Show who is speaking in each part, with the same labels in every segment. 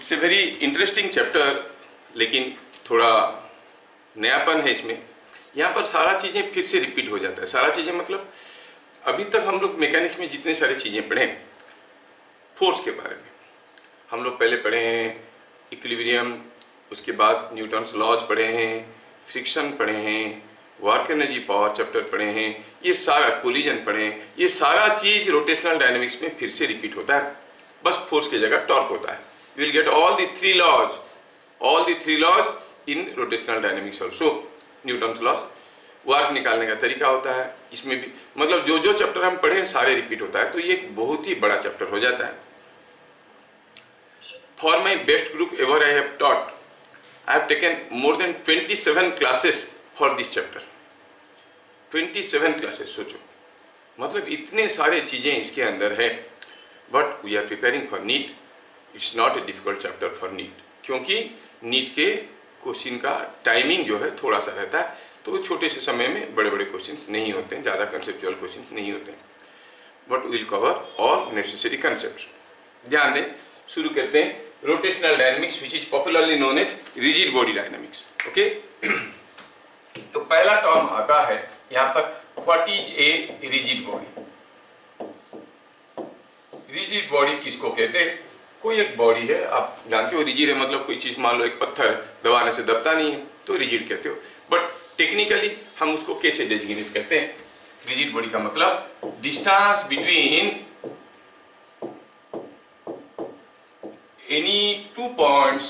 Speaker 1: It's a very interesting chapter, लेकिन थोड़ा नयापन है इसमें। यहाँ पर सारा चीज़ें फिर से रिपीट हो जाता है। सारा चीज़ें मतलब अभी तक हम लोग मैकेनिक्स में जितने सारी चीज़ें पढ़े, फोर्स के बारे में हम लोग पहले पढ़े हैं, इक्विलिब्रियम, उसके बाद न्यूटन्स लॉज पढ़े हैं, फ्रिक्शन पढ़े हैं, वर्क एनर्जी पावर चैप्टर पढ़े हैं, ये सारा कोलिजन पढ़े हैं। ये सारा चीज़ रोटेशनल डायनेमिक्स में फिर से रिपीट होता है, बस फोर्स की जगह टॉर्क होता है। You will get all the three laws in rotational dynamics also. Newton's laws, work निकालने का तरीका होता है इसमें भी, मतलब जो जो चैप्टर हम पढ़े सारे रिपीट होता है, तो ये एक बहुत ही बड़ा चैप्टर हो जाता है। For my best group ever I have taught, I have taken more than 27 classes for this chapter. 27 classes, सोचो, मतलब इतने सारे चीज़ें इसके अंदर है। But we are preparing for NEET. It's not a difficult chapter for NEET, क्योंकि NEET के क्वेश्चन का टाइमिंग जो है थोड़ा सा रहता है, तो छोटे से समय में बड़े बड़े क्वेश्चन नहीं होते हैं, ज़्यादा कंसेप्चुअल क्वेश्चन नहीं होते हैं। But will cover all necessary concept. ध्यान दें, शुरू करते हैं rotational dynamics, which is popularly known as rigid body dynamics. Okay, तो पहला टर्म आता है यहाँ पर, what is a rigid body. Rigid body किसको कहते हैं? कोई एक बॉडी है, आप जानते हो रिजिड है मतलब कोई चीज, मान लो एक पत्थर दबाने से दबता नहीं है तो रिजिड कहते हो। बट टेक्निकली हम उसको कैसे डेजिग्नेट करते हैं? रिजिड बॉडी का मतलब distance between any two points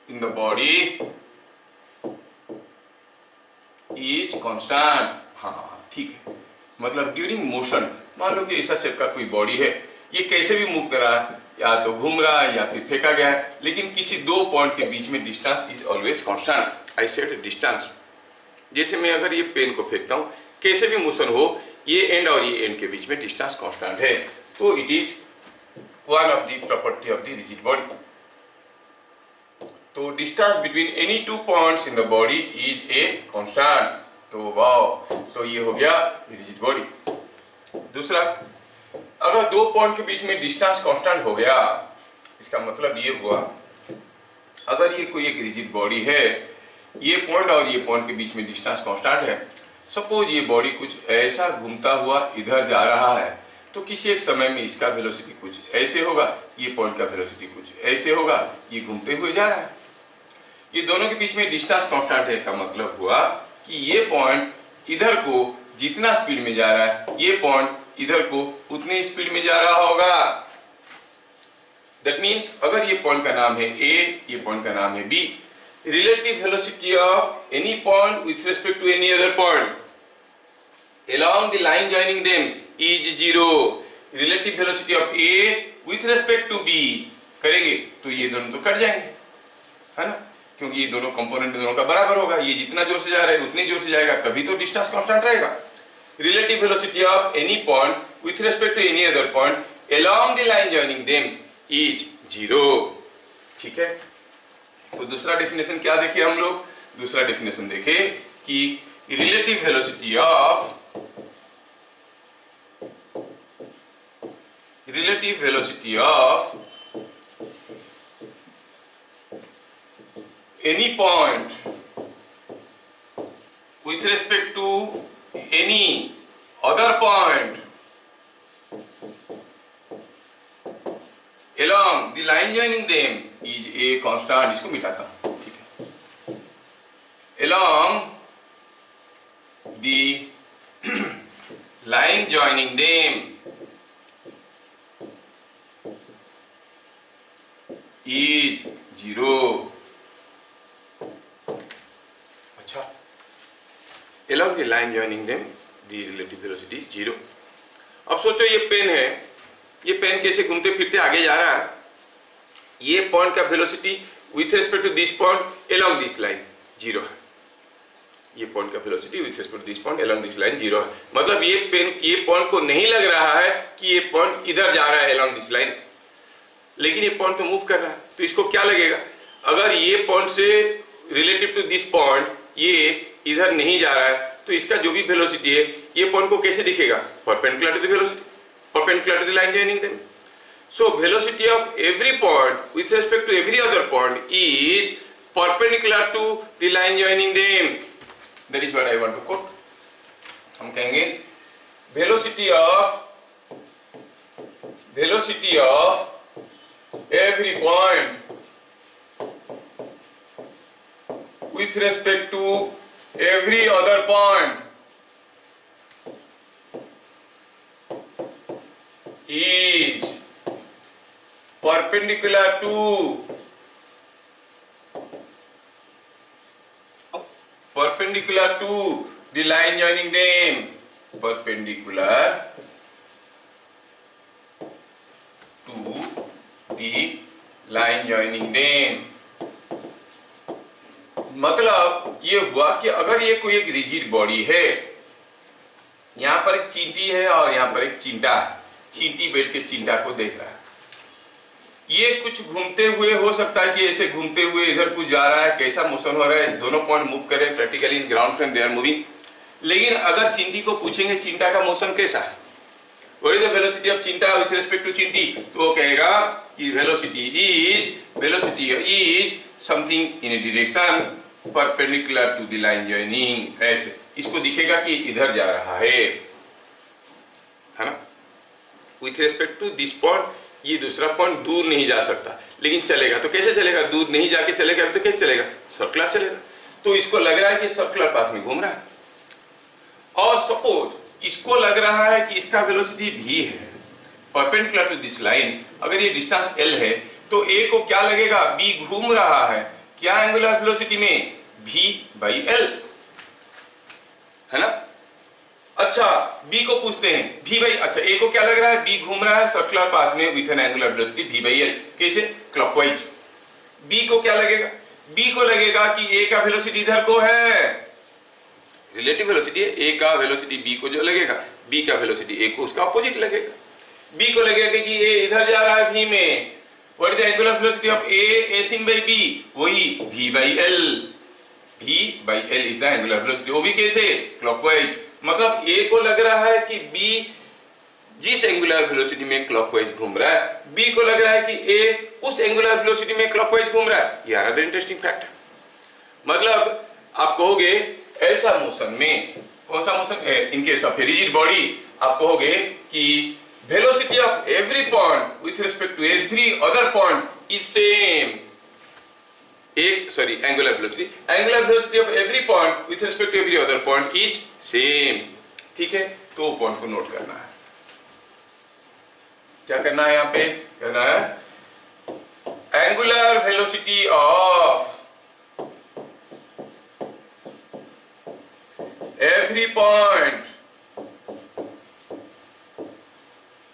Speaker 1: in the body is constant। हाँ ठीक है, मतलब ड्यूरिंग मोशन, मान लो कि ऐसा शेप का कोई बॉडी है, ये कैसे भी मूव कर रहा है, या तो घूम रहा है या फिर फेंका गया है, लेकिन किसी दो पॉइंट के बीच में distance is always constant. I said distance. जैसे मैं अगर ये पेन को फेंकता हूँ, कैसे भी मोशन हो, ये एंड और ये एंड के बीच में डिस्टेंस कांस्टेंट है, तो it is one of the property of the rigid body. तो distance between any two points in the body is a constant. तो वाओ, तो ये हो गया रिजिड बॉडी। दूसरा, अगर दो पॉइंट के बीच में डिस्टेंस कांस्टेंट हो गया, इसका मतलब ये हुआ, अगर ये कोई एक रिजिड बॉडी है, ये पॉइंट और ये पॉइंट के बीच में डिस्टेंस कांस्टेंट है, सपोज ये बॉडी कुछ ऐसा घूमता हुआ इधर जा रहा है, तो किसी एक समय में इसका वेलोसिटी कुछ ऐसे होगा, ये पॉइंट का वेलोसिटी कुछ ऐसे होगा, ये घूमते हुए जा रहा है। ये दोनों के बीच में डिस्टेंस कांस्टेंट है, का मतलब हुआ कि ये पॉइंट इधर को जितना स्पीड में जा रहा है, ये पॉइंट इधर को उतनी स्पीड में जा रहा होगा। दैट मीन्स अगर ये पॉइंट का नाम है A, ये पॉइंट का नाम है B, relative velocity of any point with respect to any other point along the line joining them is 0। relative velocity of A with respect to B करेंगे तो ये दोनों तो कट जाएंगे, है ना, क्योंकि ये दोनों कंपोनेंट दोनों का बराबर होगा। ये जितना जोर से जा रहा है उतनी जोर से जाएगा, तभी तो डिस्टेंस कांस्टेंट रहेगा। relative velocity of any point with respect to any other point along the line joining them is 0। ठीक है, तो दूसरा डेफिनेशन क्या देखे हम लोग? दूसरा डेफिनेशन देखे कि relative velocity of any point with respect to any other point along the line joining them is a constant। इसको मिटाता हूं, ठीक है, along the line joining them is 0। अच्छा, along the line joining them the relative velocity is 0। अब सोचो ये pen है, ये पेन कैसे घूमते फिरते आगे जा रहा है, ये पॉइंट का velocity with respect to this point along this line 0 है। ये पॉइंट का velocity with respect to this point along this line 0 है, मतलब ये पेन, ये पॉइंट को नहीं लग रहा है कि ये पॉइंट इधर जा रहा है along दिस लाइन, लेकिन ये पॉइंट तो मूव कर रहा है, तो इसको क्या लगेगा? अगर ये पॉइंट से रिलेटिव टू दिस पॉइंट ये इधर नहीं जा रहा है, तो इसका जो भी वेलोसिटी है, ये पॉइंट को कैसे दिखेगा? Perpendicular to the velocity, perpendicular to the line joining them. So velocity of every point with respect to every other point is perpendicular to the line joining them. That is what I want to quote. हम कहेंगे velocity of every point with respect to every other point is perpendicular to the line joining them. Perpendicular to the line joining them. मतलब ये हुआ कि अगर ये कोई एक रिजिड बॉडी है, यहां पर एक चींटी है और यहां पर एक चिंटा है, चींटी बैठ के चिंटा को देख रहा है, ये कुछ घूमते हुए हो सकता है कि ऐसे घूमते हुए इधर कुछ जा रहा है, कैसा मोशन हो रहा है, दोनों पॉइंट मूव कर रहे हैं practically in ground frame they are moving. लेकिन अगर चिंटी को पूछेंगे चिंटा का मोशन कैसा है, what is the velocity of चिंटा विथ रिस्पेक्ट टू चिंटी, तो वो कहेगा कि velocity is something in a direction perpendicular to the line joining. ऐसे इसको दिखेगा कि इधर जा रहा है ना, with respect to this point. ये दूसरा पॉइंट दूर नहीं जा सकता, लेकिन चलेगा तो कैसे चलेगा, दूर नहीं जाके चलेगा, अभी तो कैसे चलेगा, सर्कुलर चलेगा। तो इसको लग रहा है कि सर्कुलर पाथ में घूम रहा है, और सपोज इसको लग रहा है कि इसका वेलोसिटी v है परपेंडिकुलर टू दिस लाइन। अगर ये डिस्टेंस l है तो a को क्या लगेगा, b घूम रहा है क्या एंगुलर वेलोसिटी में, v/l है ना। अच्छा b को पूछते हैं अच्छा a को क्या लग रहा है, b घूम रहा है सर्कुलर पाथ में with an angular velocity v/l, कैसे, क्लॉकवाइज। b को क्या लगेगा, b को लगेगा कि a का वेलोसिटी इधर को है, रिलेटिव वेलोसिटी है, a का वेलोसिटी b को जो लगेगा, b का वेलोसिटी a को उसका अपोजिट लगेगा। b को लगेगा कि a इधर जा रहा है v में, what is the angular velocity of a seen by b, वही v/l is the angular velocity, वो भी कैसे, क्लॉकवाइज। मतलब a को लग रहा है कि b जिस एंगुलर वेलोसिटी में क्लॉकवाइज घूम रहा है, b को लग रहा है कि a उस एंगुलर वेलोसिटी में क्लॉकवाइज घूम रहा है। ये अनदर इंटरेस्टिंग फैक्ट है। मतलब आप कहोगे ऐसा मोशन में, कौन सा motion, in case of rigid body, आप कहोगे कि velocity of every point with respect to every other point is same. Angular velocity of every point with respect to every other point is same. ठीक है, तो point को note करना है। क्या करना है, यहां पे करना है angular velocity of every point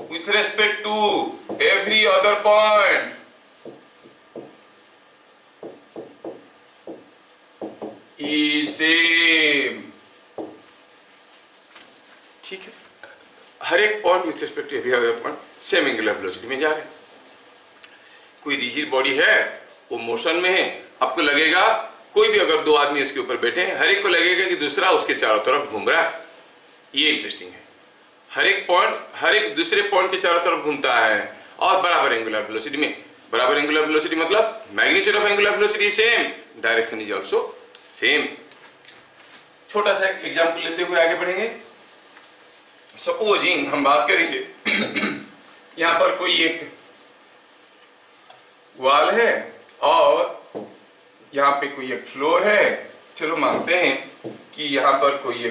Speaker 1: with respect to every other point is same। ठीक है, हर एक point with respect to every other point same angular velocity में जा रहे हैं। कोई रिजिड बॉडी है, वो मोशन में है, आपको लगेगा कोई भी अगर दो आदमी इसके ऊपर बैठे हैं, हर एक को लगेगा कि दूसरा उसके चारों तरफ घूम रहा है। ये इंटरेस्टिंग है, हर एक पॉइंट हर एक दूसरे पॉइंट के चारों तरफ घूमता है और बराबर एंगुलर वेलोसिटी में। बराबर एंगुलर वेलोसिटी मतलब magnitude of angular velocity same, direction is also same. छोटा सा एक एग्जांपल लेते हुए आगे बढ़ेंगे। सपोजिंग हम बात करेंगे यहां पर कोई एक वॉल है और यहाँ पे कोई एक फ्लोर है। चलो मानते हैं कि यहाँ पर कोई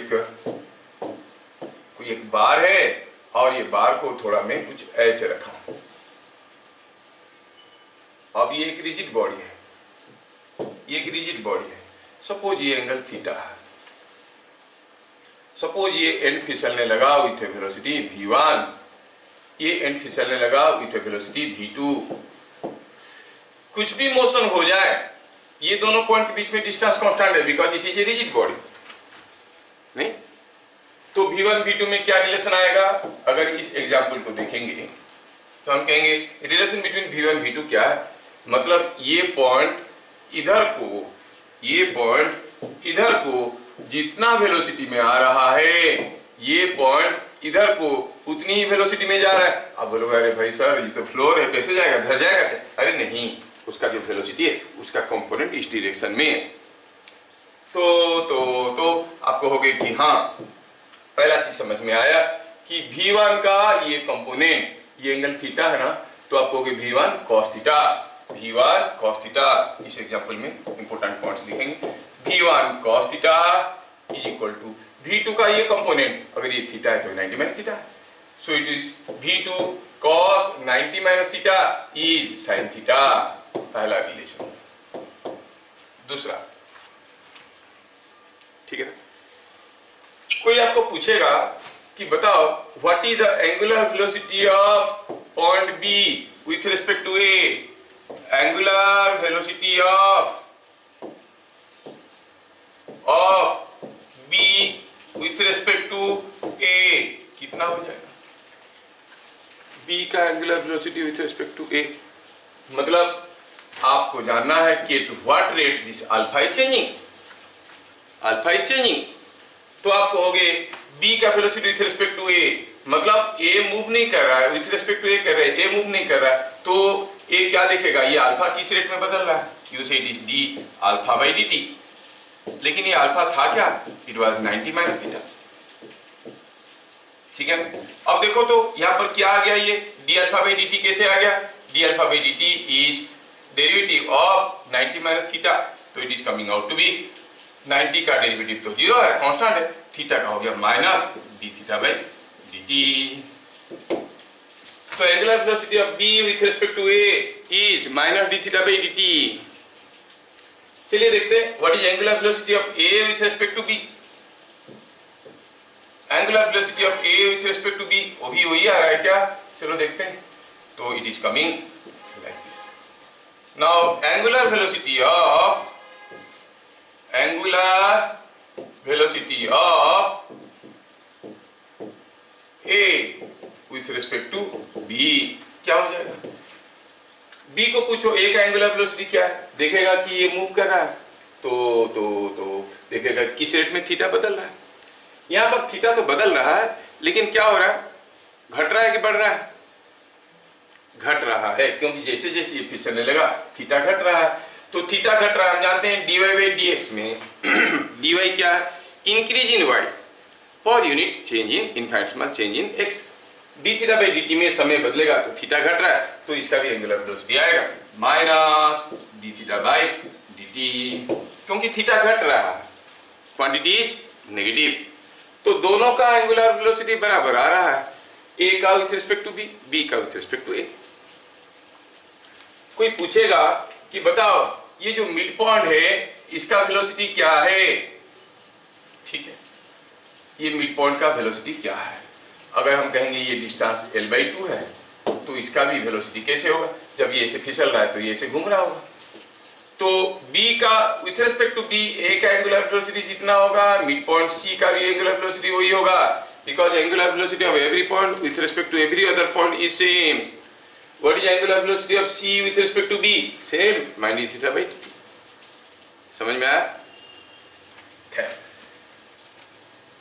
Speaker 1: एक बार है और ये बार को थोड़ा मैं कुछ ऐसे रखा हूं। अब ये एक रिजिड बॉडी है, सपोज ये एंगल थीटा है, सपोज ये एंड फिसलने लगा विथ वेलोसिटी v1, ये एंड फिसलने लगा विथ वेलोसिटी v2। कुछ भी मोशन हो जाए, ये दोनों पॉइंट के बीच में डिस्टेंस कांस्टेंट है because it is a rigid body. नहीं तो v1 v2 में क्या रिलेशन आएगा, अगर इस एग्जांपल को देखेंगे तो हम कहेंगे रिलेशन बिटवीन v1 v2 क्या है, मतलब ये पॉइंट इधर को जितना वेलोसिटी में आ रहा है, ये पॉइंट इधर को उतनी ही वेलोसिटी में जा रहा है। अब बोलोगे अरे भाई सर ये तो फ्लोर है, कैसे जाएगा, धर जाएगा? अरे नहीं, उसका जो वेलोसिटी है उसका कंपोनेंट इस डायरेक्शन में है। तो आप कहोगे कि हाँ, पहला चीज समझ में आया कि V1 का ये कंपोनेंट, ये एंगल थीटा है ना, तो आप कहोगे V1 cos theta, V1 cos theta. इस एग्जांपल में इंपॉर्टेंट पॉइंट्स लिखेंगे। V1 cos theta is equal to V2 का ये कंपोनेंट, अगर ये थीटा है तो 90 माइनस थीटा है, so it is V2 cos 90 minus theta is sin theta. पहला रिलेशन। दूसरा, ठीक है ना, कोई आपको पूछेगा कि बताओ what is the angular velocity of point B with respect to A. Angular velocity of B with respect to A कितना हो जाएगा? बी का angular velocity with respect to A, मतलब आपको जानना है कि at what rate this alpha is changing. Alpha is changing, तो आप कहोगे बी का velocity with respect to A, मतलब ए मूव नहीं कर रहा है, विथ रिस्पेक्ट टू ए कर रहा है, ए मूव नहीं कर रहा है, तो ए क्या देखेगा, ये अल्फा किस रेट में बदल रहा है? यू से it is D alpha by D T. लेकिन ये अल्फा था क्या? It was 90 minus theta. ठीक है, अब देखो तो यहां पर क्या आ गया, ये D alpha by D T कैसे आ गया? D alpha by D T is derivative of 90 minus theta, तो it is coming out to be 90 का डेरिवेटिव तो 0 है, कांस्टेंट है, थीटा का हो गया minus D theta by D T. तो angular velocity of B with respect to A is minus D theta by D T. चलिए देखते हैं what is angular velocity of A with respect to B. Angular velocity of A with respect to B, वो भी वही आ रहा है क्या? चलो देखते हैं। तो it is coming like this. Now angular velocity of A with respect to B क्या हो जाएगा? B को पूछो A का एंगुलर वेलोसिटी क्या है, देखेगा कि ये मूव कर रहा है, तो देखेगा किस रेट में थीटा बदल रहा है। यहाँ पर थीटा तो बदल रहा है, लेकिन क्या हो रहा है, घट रहा है कि बढ़ रहा है? घट रहा है, क्योंकि जैसे जैसे ये फिसलने लगा थीटा घट रहा है। तो थीटा घट रहा है, हम जानते हैं dy बाई dx में dy क्या है? Increase in y per unit change in infinitesimal change in x। D theta by D T में समय बदलेगा तो थीटा घट रहा है, तो इसका भी एंगुलर वेलोसिटी आएगा minus D theta by D T, क्योंकि थीटा घट रहा है, क्वांटिटी इज नेगेटिव, तो दोनों का एंगुलर वेलोसिटी बराबर आ रहा है, ए का with respect to B, B का विथ रिस्पेक्ट टू ए। कोई पूछेगा कि बताओ ये जो मिड पॉइंट है इसका वेलोसिटी क्या है? ठीक है, ये मिड पॉइंट का वेलोसिटी क्या है? अगर हम कहेंगे ये डिस्टेंस l/2 है, तो इसका भी वेलोसिटी कैसे होगा? जब ये ऐसे फिसल रहा है तो ये ऐसे घूम रहा होगा, तो b का with respect to b a का एंगुलर वेलोसिटी जितना होगा, मिड पॉइंट c का भी एंगुलर वेलोसिटी वही होगा, because angular velocity of every point with respect to every other point is same. What is angular velocity of C with respect to B? Same, minus theta by t। समझ में आया?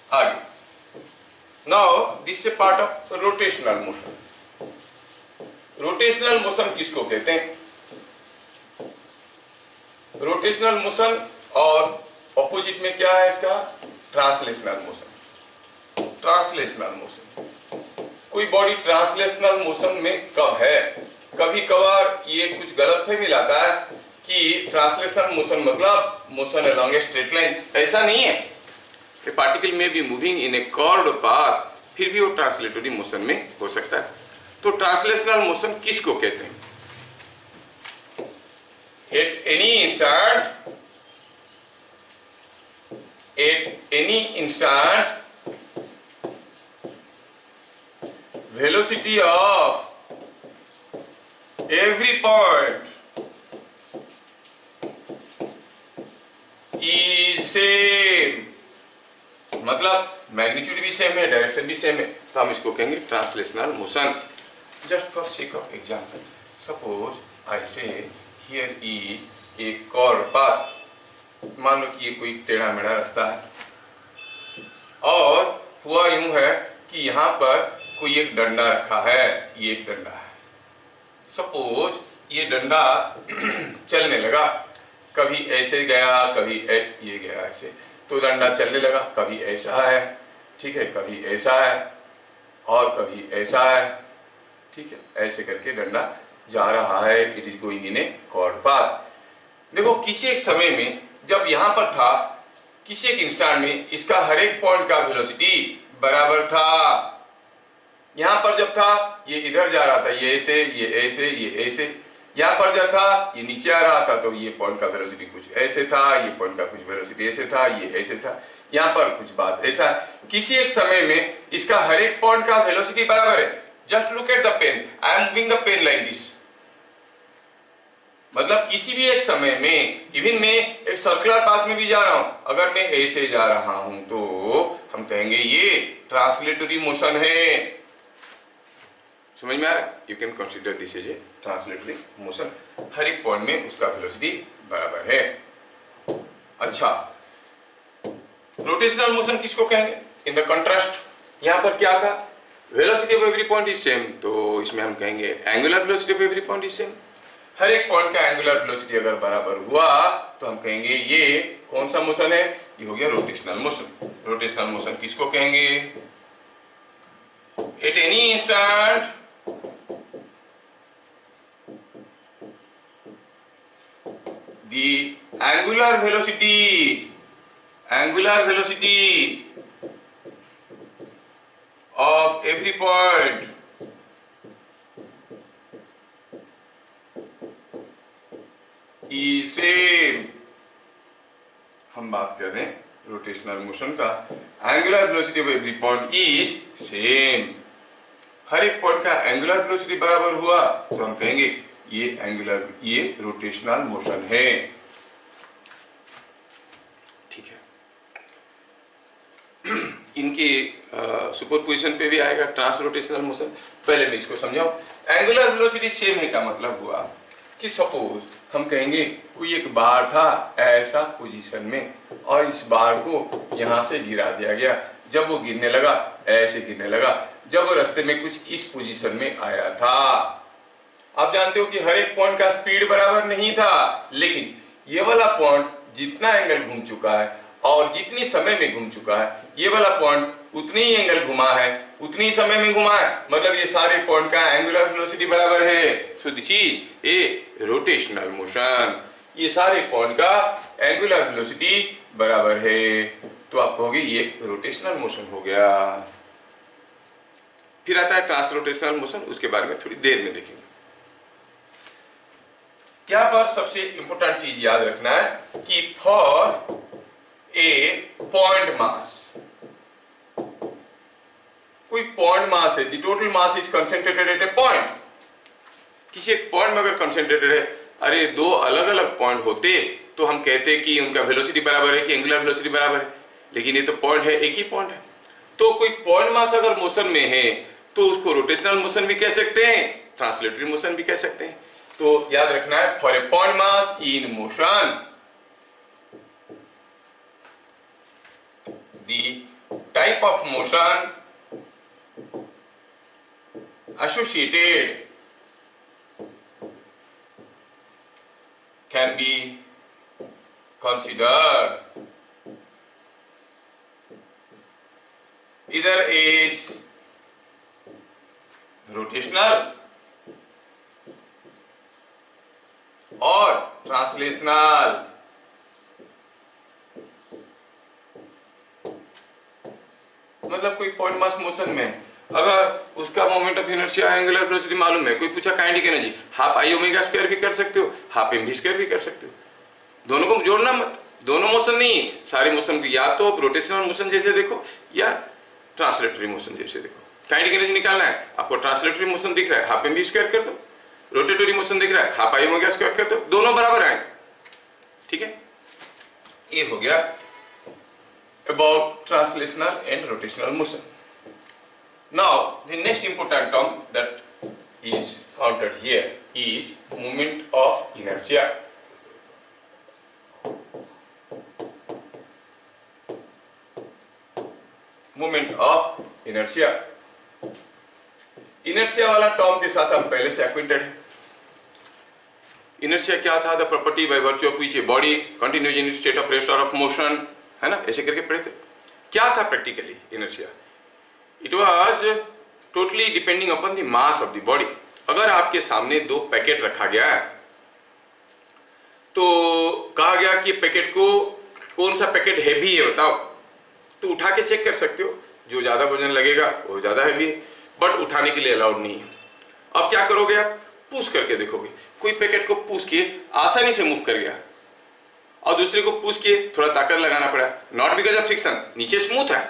Speaker 1: आगे। Now this is a part of rotational motion। Rotational motion किसको कहते हैं? Rotational motion और opposite में क्या है इसका? Translational motion. ट्रांसलेशनल मोशन, कोई बॉडी ट्रांसलेशनल मोशन में कब है? कभी कभार ये कुछ गलतफहमी लाता है कि ट्रांसलेशनल मोशन मतलब motion along a straight line, ऐसा नहीं है। ए पार्टिकल में be moving in A curved path, फिर भी वो ट्रांसलेटरी मोशन में हो सकता है। तो ट्रांसलेशनल मोशन किसको कहते हैं? At any instant velocity of every point is same, मतलब मैग्नीट्यूड भी सेम है, डायरेक्शन भी सेम है, तो हम इसको कहेंगे translational motion. Just for sake of example, suppose I say here is a curve path, मान लो कि ये कोई टेढ़ा मेढ़ा रास्ता है और हुआ यूं है कि यहाँ पर कोई एक डंडा रखा है, ये एक डंडा है। सपोज ये डंडा चलने लगा, कभी ऐसे गया, कभी ये गया ऐसे, तो डंडा चलने लगा, कभी ऐसा है, ठीक है, कभी ऐसा है और कभी ऐसा है, ठीक है, ऐसे करके डंडा जा रहा है। It is going in a chord path. देखो किसी एक समय में जब यहाँ पर था, किसी एक इंस्टेंट में इसका हर एक पॉइंट का वेलोसिटी बराबर था। यहाँ पर जब था ये इधर जा रहा था, ये ऐसे, ये ऐसे, ये ऐसे। यहाँ पर जब था ये नीचे आ रहा था, तो ये पॉइंट का वेलोसिटी कुछ ऐसे था, ये पॉइंट का कुछ वेलोसिटी ऐसे था, ये ऐसे था। यहाँ पर कुछ बात ऐसा, किसी एक समय में इसका हर एक पॉइंट का वेलोसिटी बराबर है। Just look at the pen, I am moving the pen like this. मतलब किसी भी एक समय में, इवन मैं एक सर्कुलर पाथ में भी जा रहा हूं, अगर मैं ऐसे जा रहा हूं तो हम कहेंगे ये ट्रांसलेटरी मोशन है। समझ में आ रहा है? You can consider this as a translatory motion. हर एक पॉइंट में उसका वेलोसिटी बराबर है। अच्छा, रोटेशनल मोशन किसको कहेंगे? इन द कंट्रास्ट यहां पर क्या था? Velocity of every point is same, तो इसमें हम कहेंगे angular velocity of every point is same. हर एक पॉइंट का एंगुलर वेलोसिटी अगर बराबर हुआ तो हम कहेंगे ये कौन सा मोशन है? ये हो गया रोटेशनल मोशन। रोटेशनल मोशन किसको कहेंगे? Eight any instant the angular velocity of every point is same। हम बात कर रहे हैं रोटेशनल मोशन का। Angular velocity of every point is same. हर एक पॉइंट का एंगुलर वेलोसिटी बराबर हुआ तो हम कहेंगे ये रोटेशनल मोशन है। ठीक है, इनके सुपरपोजिशन पे भी आएगा ट्रांस रोटेशनल मोशन। पहले मैं इसको समझाऊं। एंगुलर वेलोसिटी सेम है का मतलब हुआ कि सपोज हम कहेंगे कोई एक बार था ऐसा पोजीशन में और इस बार को यहां से गिरा दिया गया। जब वो गिरने लगा, ऐसे गिरने लगा, जब वो रास्ते में कुछ इस पोजीशन में आया था। आप जानते हो कि हर एक पॉइंट का स्पीड बराबर नहीं था, लेकिन ये वाला पॉइंट जितना एंगल घूम चुका है और जितनी समय में घूम चुका है, ये वाला पॉइंट उतनी ही एंगल घुमा है, उतनी ही समय में घुमा है। मतलब ये सारे पॉइंट का एंगुलर वेलोसिटी बराबर है। So this is a rotational motion. ये सारे पॉइंट का एंगुलर वेलोसिटी बराबर है, तो आप कहोगे ये रोटेशनल मोशन हो गया। फिर आता है ट्रांस रोटेशनल मोशन, उसके बारे में थोड़ी देर में देखेंगे। यहां पर सबसे इंपॉर्टेंट चीज याद रखना है कि फॉर ए पॉइंट मास, कोई पॉइंट मास है, the total mass is concentrated at a point. किसी एक पॉइंट में अगर कंसंट्रेटेड है, अरे दो अलग अलग पॉइंट होते तो हम कहते कि उनका वेलोसिटी बराबर है कि एंगुलर वेलोसिटी बराबर है, लेकिन ये तो पॉइंट है, एक ही पॉइंट है। तो कोई पॉइंट मास अगर मोशन में है तो उसको रोटेशनल मोशन भी कह सकते हैं, ट्रांसलेटरी मोशन भी कह सकते हैं। तो याद रखना है, for a point mass in motion the type of motion associated can be considered either is rotational or translational। मतलब कोई पॉइंट मास मोशन में अगर उसका moment of inertia angular velocity मालूम है, कोई पूछा kinetic energy, half I omega square भी कर सकते हो, हाफ एम वी स्क्वायर भी कर सकते हो। दोनों को जोड़ना मत, दोनों मोशन नहीं, सारे मोशन को या तो रोटेशनल मोशन जैसे देखो या ट्रांसलेटरी मोशन जैसे देखो। काइनेटिक एनर्जी निकालना है आपको, ट्रांसलेटरी मोशन दिख रहा है, हाफ एम वी स्क्वायर कर दो। रोटेटरी मोशन दिख रहा है, हाफ आई ओमेगा स्क्वायर कर दो, दोनों बराबर आएंगे। ठीक है, ये हो गया about translational and rotational motion। Now the next important term that is counted here is moment of inertia। moment of inertia inertia. Inertia वाला टर्म के साथ हम पहले से एक्विंटेड हैं। इनर्शिया क्या था? The property by virtue of which a body continues in state of rest और ऑफ मोशन, है ना, ऐसे करके पढ़े थे। क्या था practically inertia? It was totally depending upon the mass of the body. अगर आपके सामने दो पैकेट रखा गया है तो कहा गया कि पैकेट को कौन सा पैकेट हैवी है बताओ, तो उठा के चेक कर सकते हो, जो ज्यादा वजन लगेगा वो ज्यादा हैवी है, बट उठाने के लिए अलाउड नहीं है। अब क्या करोगे आप? पुश करके देखोगे। कोई पैकेट को पुश किए आसानी से मूव कर गया और दूसरे को पुश किए थोड़ा ताकत लगाना पड़ा, नॉट बिकॉज ऑफ फ्रिक्शन, नीचे स्मूथ है,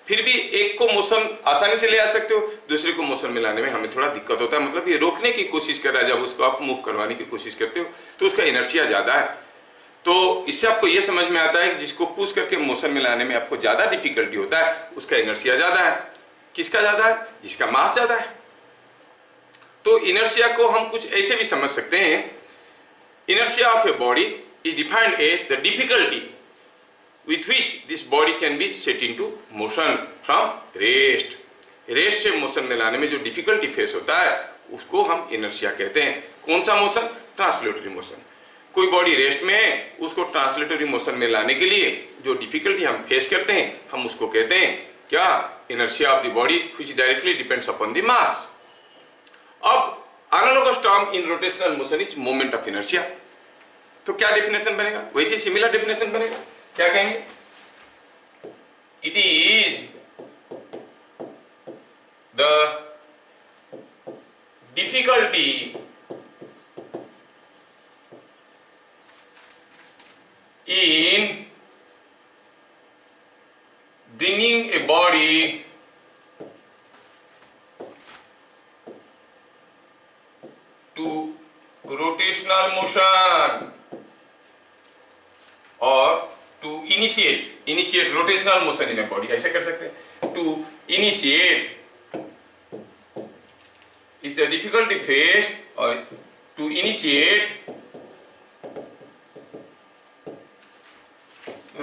Speaker 1: फिर भी एक को मोशन आसानी से ले आ सकते हो, दूसरे को मोशन में लाने में हमें थोड़ा दिक्कत होता है। मतलब ये रोकने की कोशिश कर रहा है, जब उसको आप मूव करवाने की कोशिश करते हो तो उसका इनर्शिया ज्यादा है। तो इससे आपको ये समझ में आता है कि जिसको पुश करके मोशन में लाने में आपको ज्यादा डिफिकल्टी होता है उसका इनर्शिया ज्यादा है। किसका ज्यादा है? जिसका मास ज्यादा है। तो इनर्शिया को हम कुछ ऐसे भी समझ सकते हैं, inertia of a body is defined as the difficulty with which this body can be set into motion from rest। Rest से मोशन में लाने में जो डिफिकल्टी फेस होता है उसको हम इनर्शिया कहते हैं। कौन सा मोशन? Translatory motion. कोई बॉडी रेस्ट में है, उसको ट्रांसलेटरी मोशन में लाने के लिए जो डिफिकल्टी हम फेस करते हैं हम उसको कहते हैं क्या? Inertia of the body which directly depends upon the mass. अब analogous term in rotational motion is moment of inertia. तो क्या डेफिनेशन बनेगा? वैसे सिमिलर डेफिनेशन बनेगा। क्या कहेंगे? It is the difficulty in bringing a body to rotational motion और to initiate rotational motion in a body, ऐसे कर सकते हैं। to initiate is the difficulty faced or to initiate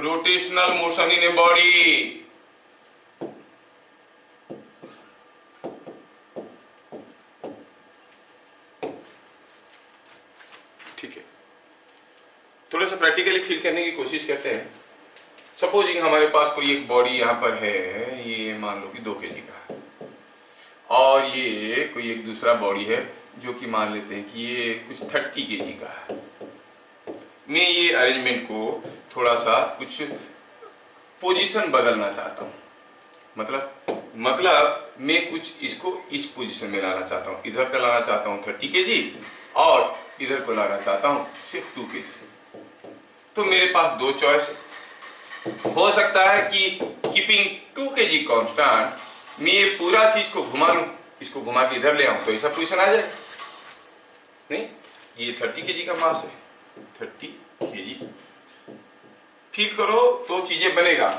Speaker 1: rotational motion in a body। ठीक है, थोड़ा सा practically feel करने की कोशिश करते हैं। सपोजिंग हमारे पास कोई एक बॉडी यहाँ पर है, ये मान लो कि 2 kg का है, और ये कोई एक दूसरा बॉडी है जो कि मान लेते हैं कि ये कुछ 30 kg का है। मैं ये अरेंजमेंट को थोड़ा सा कुछ पोजीशन बदलना चाहता हूँ। मतलब मैं कुछ इसको इस पोजीशन में लाना चाहता हूँ। इधर का लाना चाहता हूँ 30 kg और इधर को लाना चाहता हूँ सिर्फ 2 kg। तो मेरे पास 2 चॉइस हो सकता है कि कीपिंग 2 kg कांस्टेंट मैं ये पूरा चीज को घुमा लूं, इसको घुमा के इधर ले आऊं तो ऐसा पोजीशन आ जाए। नहीं, ये 30 kg का मास है, 30 kg फील करो तो चीजें बनेगा।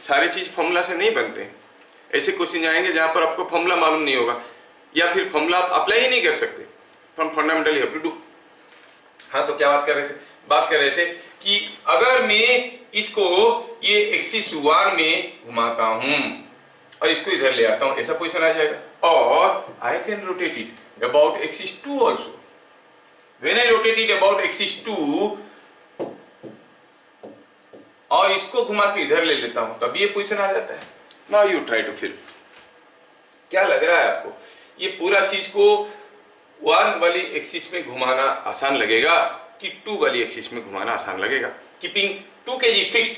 Speaker 1: सारी चीज फॉर्मूला से नहीं बनते। ऐसे क्वेश्चन आएंगे जहां पर आपको फॉर्मूला मालूम नहीं होगा या फिर फॉर्मूला आप अप्लाई ही नहीं कर सकते from fundamental have to do. हाँ, तो क्या बात कर रहे थे? बात कर रहे थे कि अगर मैं इसको ये एक्सिस 1 में घुमाता हूं और इसको इधर ले आता हूं, ऐसा पोजीशन आ जाएगा। और I can rotate it about axis 2 also. When I rotate it about axis 2 और इसको घुमा के इधर ले लेता हूं, तब ये पोजीशन आ जाता है। Now you try to feel. क्या लग रहा है आपको? ये पूरा चीज को 1 वाली एक्सिस में घुमाना आसान लगेगा कि 2 वाली एक्सिस में घुमाना आसान लगेगा? कीपिंग 2 kg फिक्स्ड,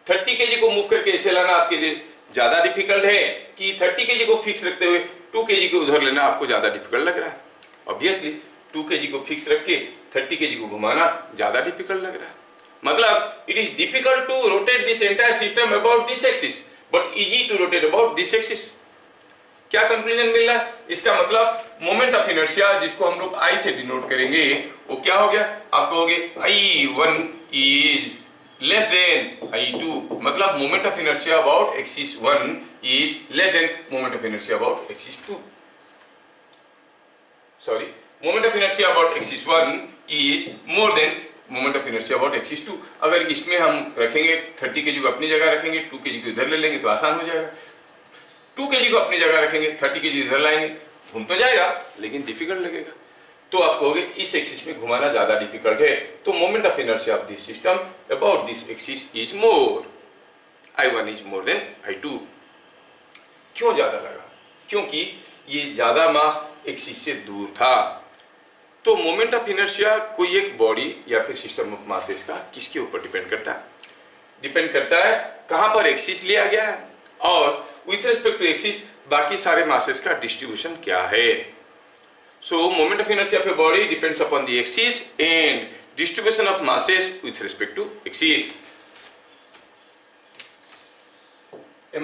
Speaker 1: 30 kg को मूव करके ऐसे लाना आपके लिए ज्यादा डिफिकल्ट है कि 30 kg को फिक्स रखते हुए 2 kg को उधर लेना आपको ज्यादा डिफिकल्ट लग रहा है? ऑब्वियसली 2 kg को फिक्स रख के 30 kg को घुमाना ज्यादा डिफिकल्ट लग रहा है। मतलब it is difficult to rotate this entire system about this axis but easy to rotate about this axis. क्या कंक्लूजन मिल रहा है? इसका मतलब मोमेंट ऑफ इनर्शिया जिसको हम लोग आई से डिनोट करेंगे वो क्या हो गया? आप कहोगे I1 is less than I2। मतलब moment of inertia about axis 1 is less than moment of inertia about axis 2। Sorry, moment of inertia about axis 1 is more then moment of inertia about axis 2। अगर इसमें हम रखेंगे 30 kg को अपनी जगह रखेंगे, 2 kg को इधर ले लेंगे तो आसान हो जाएगा। 2 kg को अपनी जगह रखेंगे, 30 kg इधर लाएंगे, घूम तो जाएगा लेकिन डिफिकल्ट लगेगा। तो आप कहोगे इस एक्सिस में घुमाना ज्यादा डिफिकल्ट है, तो moment of inertia of this system about this axis is more, I1 is more then I2। क्यों ज्यादा लगा? क्योंकि ये ज्यादा मास एक्सिस से दूर था। तो मोमेंट ऑफ इनर्शिया कोई एक बॉडी या फिर सिस्टम ऑफ मासेस का किसके ऊपर डिपेंड करता है? डिपेंड करता है कहां पर एक्सिस लिया गया है और विथ रिस्पेक्ट टू एक्सिस बाकी सारे मासेस का डिस्ट्रीब्यूशन क्या है। So moment of inertia of a body depends upon the axis and distribution of masses with respect to axis.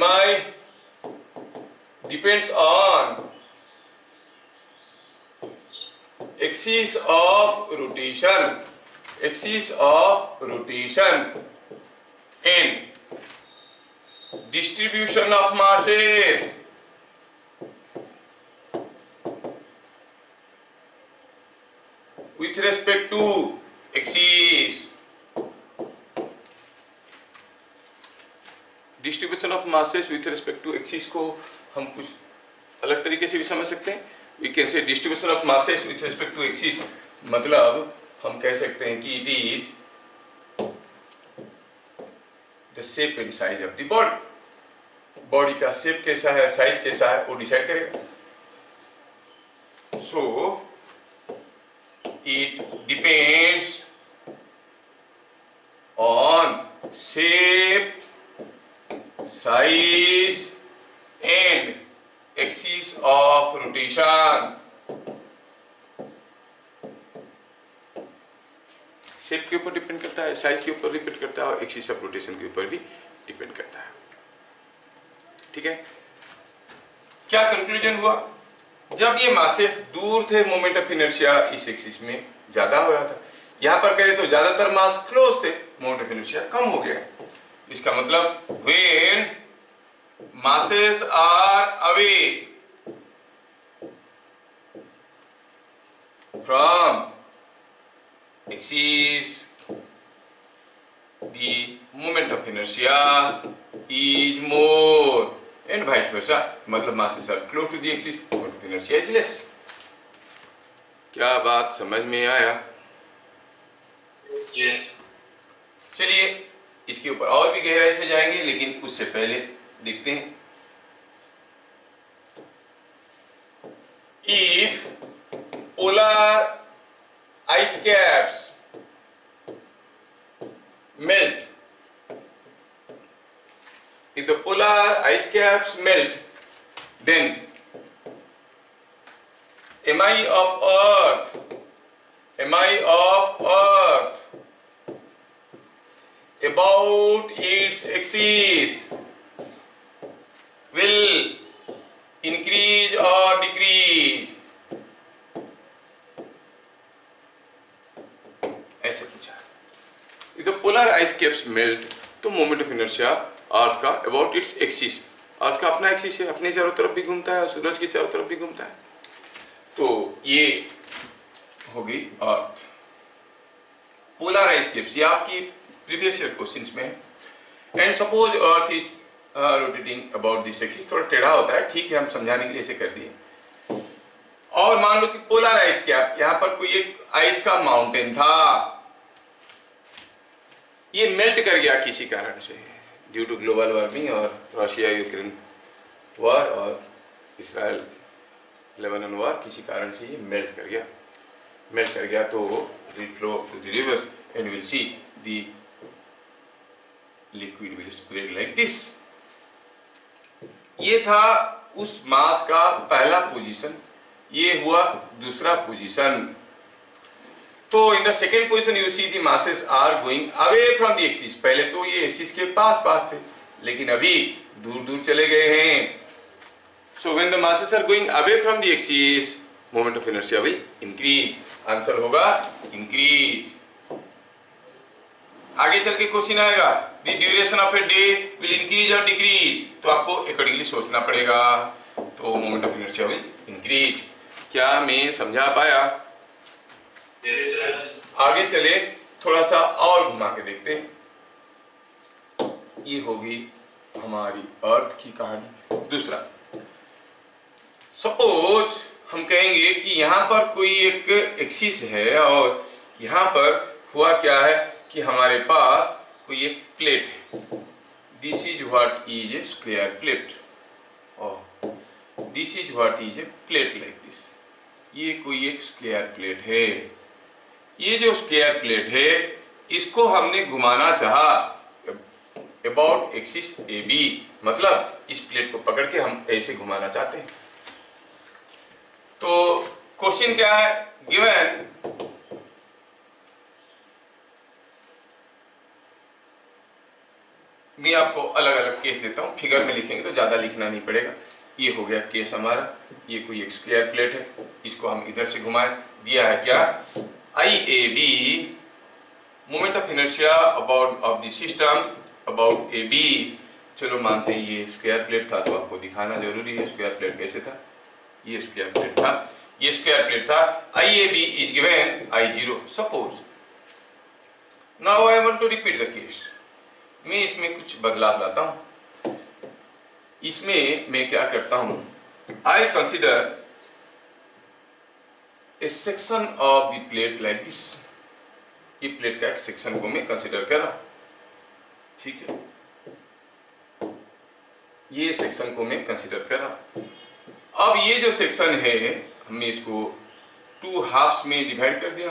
Speaker 1: Mi depends on axis of rotation, axis of rotation and distribution of masses with respect to axis। Distribution of masses with respect to axis को हम कुछ अलग तरीके से भी समझ सकते हैं। We can say distribution of masses with respect to axis, मतलब हम कह सकते हैं कि it is the shape and size of the body. Body का शेप कैसा है, साइज कैसा है, वो डिसाइड करेगा। So it depends on shape, size and axis of rotation। शेप के ऊपर डिपेंड करता है, साइज के ऊपर डिपेंड करता है और एक्सिस ऑफ रोटेशन के ऊपर भी डिपेंड करता है। ठीक है, क्या कंक्लूजन हुआ? जब ये मासेस दूर थे मोमेंट ऑफ इनर्शिया इस एक्सिस में ज्यादा हो रहा था। यहां पर कहें तो ज्यादातर मास क्लोज थे, मोमेंट ऑफ इनर्शिया कम हो गया। इसका मतलब when masses are away from axis the moment of inertia is more and vice versa, मतलब masses are close to the axis, moment of inertia is less। क्या बात समझ में आया?
Speaker 2: Yes।
Speaker 1: चलिए इसके ऊपर और भी गहराई से जाएंगे, लेकिन उससे पहले देखते हैं if polar ice caps melt, if the polar ice caps melt, then mi of earth about its axis will increase or decrease। ऐसे पूछा। if the polar ice caps melt, तो मोमेंट ऑफ इनर्शिया अर्थ का about its axis, अर्थ का अपना axis है, अपने चारों तरफ भी घूमता है और सूरज की चारों तरफ भी घूमता है। तो ये हो गई अर्थ। पोलर आइस कैप्स, ये आपकी प्रीवियस ईयर क्वेश्चंस में है। And suppose earth is rotating about this axis, थोड़ा टेढ़ा होता है, ठीक है, हम समझाने के लिए ऐसे कर दिए। और मान लो कि पोलर आइस कैप, यहाँ पर कोई एक आइस का माउंटेन था, ये मेल्ट कर गया किसी कारण से, ड्यू टू ग्लोबल वार्मिंग और रशिया यूक्रेन वॉर और इसराइल लेबनान वॉर, किसी कारण से ये मेल्ट कर गया तो will flow to the river and will see the liquid will spread like this. ये था उस मास का पहला पोजीशन, ये हुआ दूसरा पोजीशन। तो in the second position you see the masses are going away from the axis. पहले तो ये एक्सिस के पास थे, लेकिन अभी दूर दूर चले गए हैं। So when the masses are going away from the axis, moment of inertia will increase. Answer होगा इंक्रीज। आगे चल के क्वेश्चन आएगा the duration of a day will increase और डिक्रीज, तो आपको अकॉर्डिंगली सोचना पड़ेगा। तो moment of inertia will increase. क्या मैं समझा पाया? आगे चले, थोड़ा सा और घुमा के देखते हैं। ये होगी हमारी अर्थ की कहानी। दूसरा, सपोज हम कहेंगे कि यहाँ पर कोई एक एक्सिस है और यहाँ पर हुआ क्या है कि हमारे पास कोई एक प्लेट है. This is what is a square plate और this is what is a plate like this. ये कोई एक स्क्वायर प्लेट है. ये जो स्क्वायर प्लेट है इसको हमने घुमाना चाहा अबाउट एक्सिस ए बी, मतलब इस प्लेट को पकड़ के हम ऐसे घुमाना चाहते हैं. तो क्वेश्चन क्या है गिवन मैं आपको अलग अलग केस देता हूं, फिगर में लिखेंगे तो ज्यादा लिखना नहीं पड़ेगा. ये हो गया केस हमारा. ये कोई एक स्क्वायर प्लेट है, इसको हम इधर से घुमाएं. दिया है क्या I A B moment of inertia about of the system about A B. चलो मानते हैं ये स्क्वायर प्लेट था, तो आपको दिखाना जरूरी है स्क्वायर प्लेट कैसे था. ये स्क्वायर प्लेट था, ये स्क्वायर प्लेट था. I A B is given I zero. Suppose now I want to repeat the case. मैं इसमें कुछ बदलाव लाता हूं. इसमें मैं क्या करता हूं, I consider A section of the plate like this. ये प्लेट का एक सेक्शन को मैं कंसिडर कर रहा हूं. ठीक है, ये सेक्शन को मैं कंसिडर कर रहा हूं. अब ये जो सेक्शन है हमने इसको 2 हाफ्स में डिवाइड कर दिया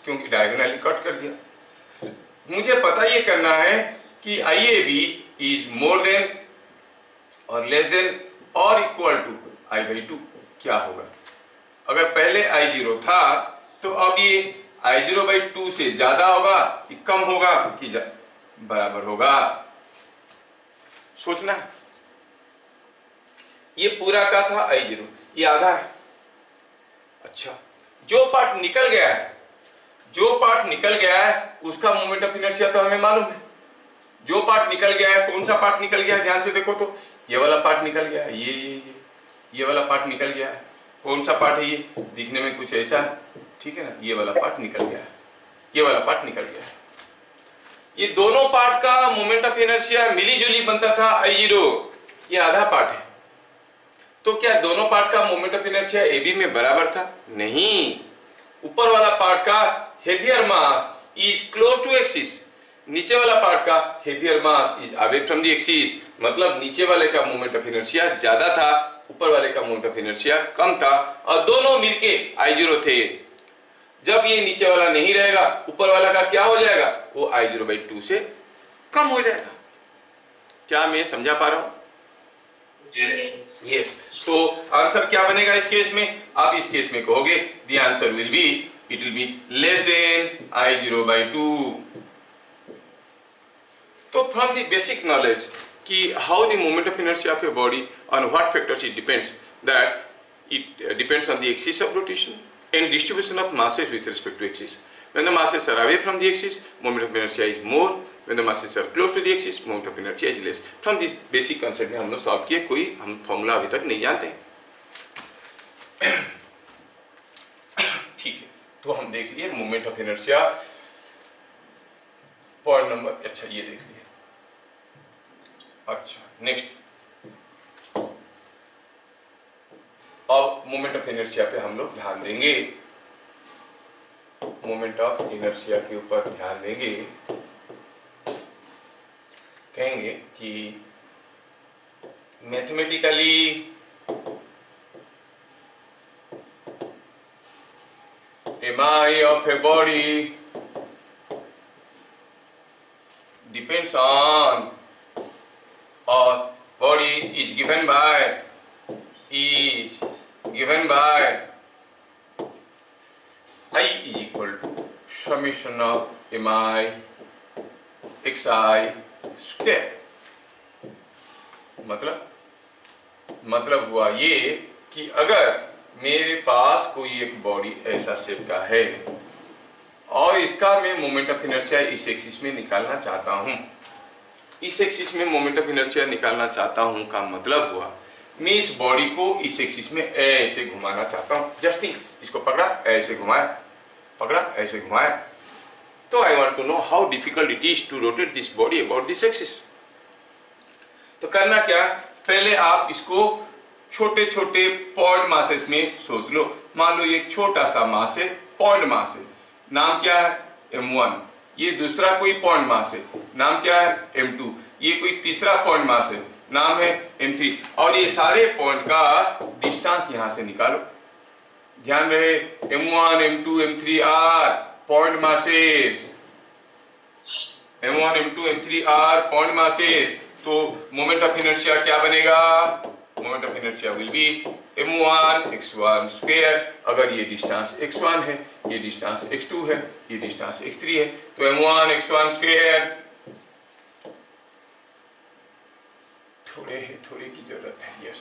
Speaker 1: क्योंकि डायगोनली कट कर दिया. मुझे पता ये करना है कि I A B is more than और लेस देन और इक्वल टू आई बाई 2. क्या होगा अगर पहले आई जीरो था तो अब ये आई जीरो बाई 2 से ज्यादा होगा कि कम होगा कि बराबर होगा. सोचना है. ये पूरा का था आई जीरो, ये आधा है. अच्छा, जो पार्ट निकल गया है, जो पार्ट निकल गया है उसका मोमेंट ऑफ इनर्शिया तो हमें मालूम है. जो पार्ट निकल गया है, कौन सा पार्ट निकल गया है, ध्यान से देखो तो ये वाला पार्ट निकल गया है. ये वाला पार्ट निकल गया है. कौन सा पार्ट है ये, दिखने में कुछ ऐसा है. ठीक है ना, ये वाला पार्ट निकल गया है, ये वाला पार्ट निकल गया है. ये दोनों पार्ट का मोमेंट ऑफ इनर्शिया मिली जुली बनता था आई जीरो. ये आधा पार्ट है. तो क्या दोनों पार्ट का moment of inertia A B में बराबर था? नहीं. ऊपर वाला पार्ट का heavier mass is close to axis, नीचे वाला पार्ट का heavier mass is away from the axis. मतलब नीचे वाले का मोमेंट ऑफ इनर्शिया ज्यादा था, ऊपर वाले का मोमेंट ऑफ इनर्शिया कम था और दोनों मिलके आई जीरो थे. जब ये नीचे वाला नहीं रहेगा, ऊपर वाला का क्या हो जाएगा, वो आई जीरो बाई 2 से कम हो जाएगा. क्या मैं समझा पा रहा हूं? यस. तो आंसर क्या बनेगा इस केस में? आप इस केस में कहोगे the answer will be, it will be less than I zero by 2. तो फ्रॉम द बेसिक नॉलेज कि how the moment of inertia of a body on what factors it depends, that it depends on the axis of rotation and distribution of masses with respect to axis. When the masses are away from the axis, moment of inertia is more. When the masses are close to the axis, moment of inertia is less. From this basic concept में हम लोग solve किए, कोई हम formula अभी तक नहीं जानते. ठीक है, तो हम देख लिए moment of inertia point number. अच्छा, ये देख लिए. अच्छा, नेक्स्ट अब मोमेंट ऑफ इनर्शिया पे हम लोग ध्यान देंगे. मोमेंट ऑफ इनर्शिया के ऊपर ध्यान देंगे. कहेंगे कि mathematically MI of a body depends on, or body is given by I is equal to summation of mi xi square. मतलब हुआ ये कि अगर मेरे पास कोई एक बॉडी ऐसा शेप का है और इसका मैं मोमेंट ऑफ इनर्शिया इस एक्सिस में निकालना चाहता हूं, इस एक्सिस में मोमेंट ऑफ इनर्शिया निकालना चाहता हूं का मतलब हुआ मैं इस बॉडी को इस एक्सिस में ऐसे घुमाना चाहता हूं. जस्ट थिंक, इसको पकड़ा ऐसे घुमाया, पकड़ा ऐसे घुमाया. तो I want to know how difficult it is to rotate this body about this axis. तो करना क्या, पहले आप इसको छोटे छोटे पॉइंट मासेस में सोच लो। मान लो ये छोटा सा मास है, पॉइंट मास है, नाम क्या है m1। ये दूसरा कोई पॉइंट मास है, नाम क्या है m2। ये कोई तीसरा पॉइंट मास है, नाम है m3। और ये सारे पॉइंट का डिस्टेंस यहां से निकालो। ध्यान रहे m1 m2 m3 are point masses, m1 m2 m3 are point masses. तो मोमेंट ऑफ इनर्शिया क्या बनेगा? Moment of inertia will be m1 x1 square. अगर ये डिस्टेंस x1 है, ये डिस्टेंस x2 है, ये डिस्टेंस x3 है, तो m1 x1 स्क्वायर, थोड़े की जरूरत है, yes,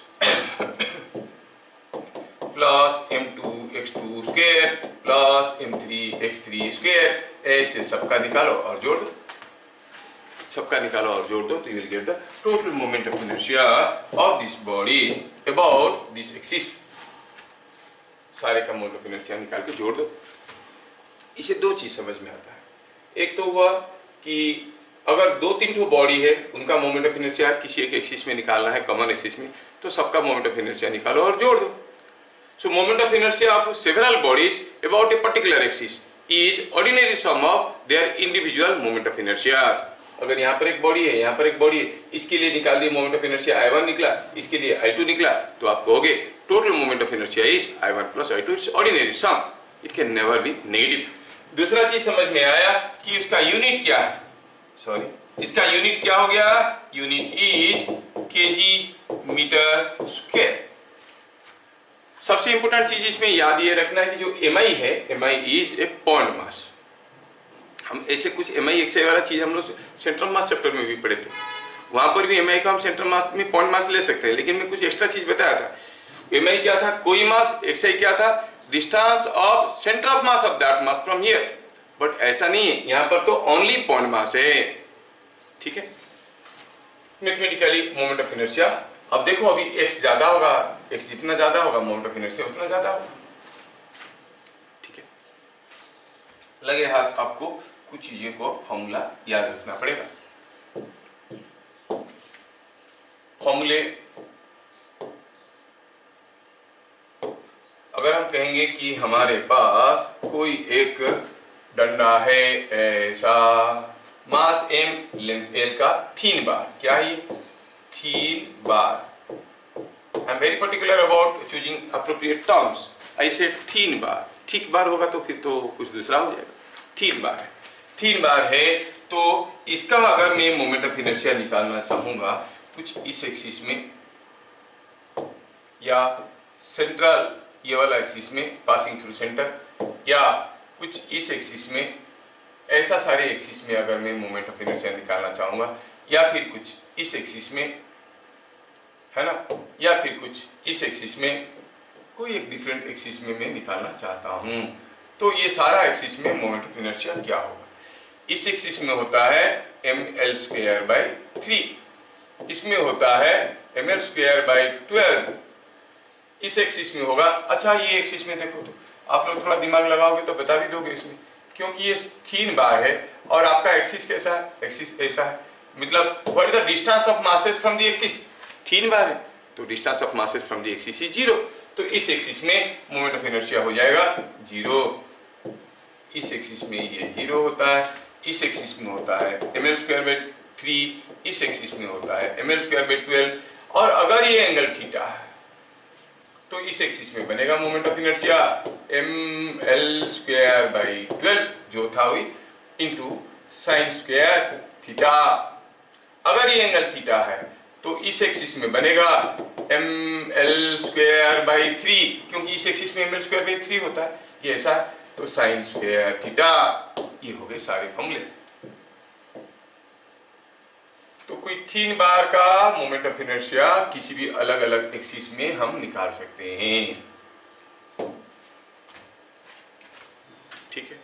Speaker 1: plus m2 x2 square plus m3 x3 square. ऐसे सबका निकालो और जोड़ दो, सबका निकालो और जोड़ दो, तो you will get the total moment of inertia of this body about this axis. सारे का मोमेंट ऑफ इनर्शिया निकाल के जोड़ दो। इसे दो चीज समझ में आता है। एक तो हुआ कि अगर दो तीन ठो बॉडी है, उनका मोमेंट ऑफ इनर्शिया किसी एक एक्सिस में निकालना है, कॉमन एक्सिस में, तो सबका मोमेंट ऑफ इनर्शिया निकालो और जोड़ दो। So moment of inertia of several bodies about a particular axis is ordinary sum of their individual moment of inertia. अगर यहाँ पर एक बॉडी है, यहाँ पर एक बॉडी है, इसके लिए निकाल दिए मोमेंट ऑफ इनर्शिया I1 निकला, इसके लिए I2 निकला, तो आप कहोगे total moment of inertia is I1 plus I2, it's ordinary sum, it can never be negative. दूसरा चीज समझ में आया कि उसका यूनिट क्या है, सॉरी, इसका यूनिट क्या हो गया? Unit is kg metre square. सबसे इंपोर्टेंट चीज इसमें याद ये रखना है कि जो mi है, mi is a point mass. हम ऐसे कुछ mi xi वाला चीज हम लोग सेंट्रल मास चैप्टर में भी पढ़े थे, वहां पर भी mi का हम सेंट्रल मास में पॉइंट मास ले सकते हैं, लेकिन मैं कुछ एक्स्ट्रा चीज बताया था। mi क्या था? कोई मास। xi क्या था? Distance of centre of mass of that mass from here. But ऐसा नहीं है, यहाँ पर तो ओनली पॉइंट मास है, ठीक है। मैथमेटिकली मोमेंट ऑफ इनर्शिया, अब देखो अभी x ज्यादा होगा, x जितना ज्यादा होगा मोमेंट ऑफ इनर्शिया उतना ज्यादा होगा, ठीक है। लगे हाथ आपको कुछ चीजों को फॉर्मूला याद रखना पड़ेगा। फॉर्मूले, अगर हम कहेंगे कि हमारे पास कोई एक डंडा है ऐसा, मास m, लेंथ l का 3 बार, क्या है 3 बार। I am very particular about choosing appropriate terms. I said 3 बार, ठीक बार होगा तो फिर तो कुछ दूसरा हो जाएगा। 3 बार है, 3 बार है, तो इसका अगर मैं मोमेंट ऑफ इनर्शिया निकालना चाहूंगा कुछ इस एक्सिस में या सेंट्रल ये वाला एक्सिस में पासिंग थ्रू सेंटर, या कुछ इस एक्सिस में, ऐसा सारे एक्सिस में अगर मैं मोमेंट ऑफ इनर्शिया निकालना चाहूंगा, या फिर कुछ इस एक्सिस में, है ना, या फिर कुछ इस एक्सिस में, कोई एक डिफरेंट एक्सिस में मैं निकालना चाहता हूं, तो ये सारा एक्सिस में मोमेंट ऑफ इनर्शिया क्या होगा? इस एक्सिस में होता है ml²/3, इसमें होता है ml²/12, इस एक्सिस में होगा। अच्छा, ये एक्सिस में देखो तो आप लोग थोड़ा दिमाग लगाओगे तो बता भी दोगे इसमें, क्योंकि ये 3 बार है और आपका एक्सिस कैसा है? एक्सिस ऐसा है, मतलब what is the distance of masses from the axis? 3 बार है तो distance of masses from the axis is 0, तो इस एक्सिस में मोमेंट ऑफ इनर्शिया हो जाएगा 0। इस एक्सिस में ये 0 होता है, इस एक्सिस में होता है ml²/3, इस एक्सिस में होता है ml²/12, और अगर ये एंगल थीटा है तो इस एक्सिस में बनेगा मोमेंट ऑफ इनर्शिया ml²/12 जो था वही इंटू sin² थीटा। अगर ये एंगल थीटा है तो इस एक्सिस में बनेगा ml²/3, क्योंकि इस एक्सिस में ml²/3 होता है, ये ऐसा है, तो sin² थीटा। ये हो गए सारे फॉर्मूले। तो कोई 3 बार का मोमेंट ऑफ इनर्शिया किसी भी अलग अलग एक्सिस में हम निकाल सकते हैं, ठीक है।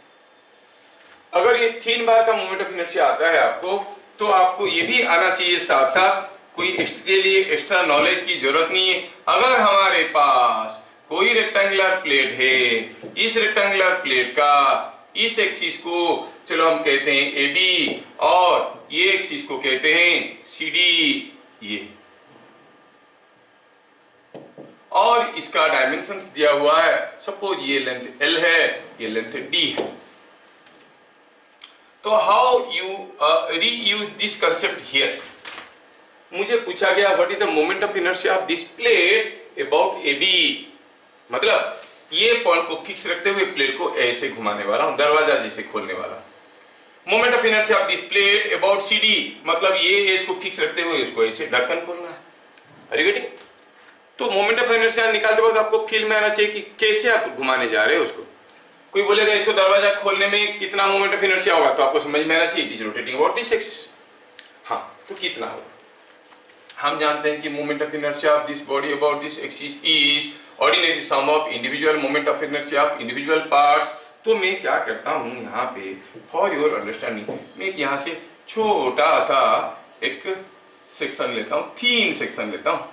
Speaker 1: अगर ये 3 बार का मोमेंट ऑफ इनर्शिया आता है आपको, तो आपको ये भी आना चाहिए साथ साथ, कोई इसके लिए एक्स्ट्रा नॉलेज की जरूरत नहीं है। अगर हमारे पास कोई रेक्टेंगुलर प्लेट है, इस रेक्टेंगुलर प्लेट का इस एक्सिस को चलो हम कहते हैं AB और ये एक्सिस को कहते हैं CD, ये और इसका डायमेंशन दिया हुआ है, सपोज ये लेंथ L है, ये लेंथ D है। तो how you reuse this concept here. मुझे पूछा गया what is the moment of inertia of this plate about AB। मतलब ये पॉइंट को फिक्स रखते हुए प्लेट को ऐसे घुमाने वाला हूं, दरवाजा जैसे खोलने वाला। Moment of inertia of this plate about CD, मतलब ये एज को फिक्स रखते हुए इसको ऐसे ढक्कन खोलना है। Are you getting? तो मोमेंट ऑफ इनर्शिया निकालते वक्त आपको फील में आना चाहिए कि कैसे आप घुमाने जा रहे हो उसको। कोई बोलेगा इसको दरवाजा खोलने में कितना मोमेंट ऑफ इनर्शिया होगा, तो आपको समझ में आना चाहिए it is rotating about this axis. हाँ, तो कितना होगा? हम जानते हैं कि moment of inertia of this body about this axis is ordinary sum of individual moment of inertia of individual parts. तो मैं क्या करता हूं यहाँ पे, फॉर योर अंडरस्टैंडिंग, मैं यहाँ से छोटा सा एक सेक्शन लेता हूँ, थीन सेक्शन लेता हूँ।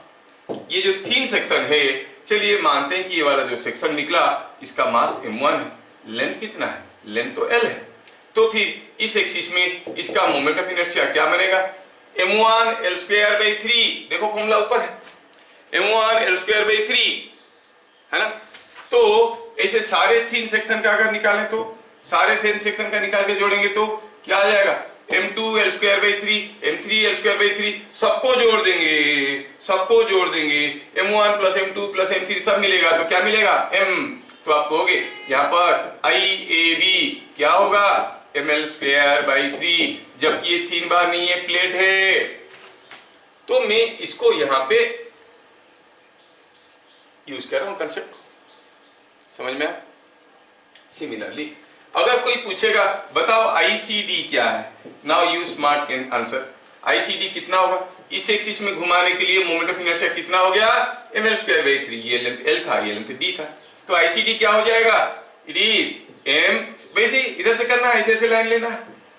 Speaker 1: ये जो थीन सेक्शन है, चलिए मानते हैं कि ये वाला जो सेक्शन निकला इसका मास m1 है, लेंथ कितना है? लेंथ तो L है। तो फिर इस एक्सिस में इसका मोमेंट ऑफ इनर्शिया क्या बनेगा? m1 L²/3। देखो फॉर्मूला ऊपर है, m1 L²/3 है ना। तो ऐसे सारे थीन सेक्शन का अगर निकालें तो सारे थीन सेक्शन का निकाल के जोड़ेंगे तो क्या आ जाएगा? m2 L²/3, m3 L²/3, सबको जोड़ देंगे, m1 plus m2 plus m3 सब मिलेगा तो क्या मिलेगा? m। तो आप कहोगे यहाँ पर IAB क्या होगा? mL²/3, जबकि ये 3 बार नहीं है, प्लेट है। तो मैं इसको यहाँ पे यूज कर रहा हूं कंसेप्ट को, समझ में आया? सिमिलरली अगर कोई पूछेगा बताओ ICD क्या है, now you smart can answer. ICD कितना होगा? इस एक्सिस में घुमाने के लिए मोमेंट ऑफ इनर्शिया कितना हो गया? mL²/3। ये लेंथ L था, ये लेंथ D था, तो ICD क्या हो जाएगा? इट इज m, वैसे इधर से करना है, ऐसे लाइन लेना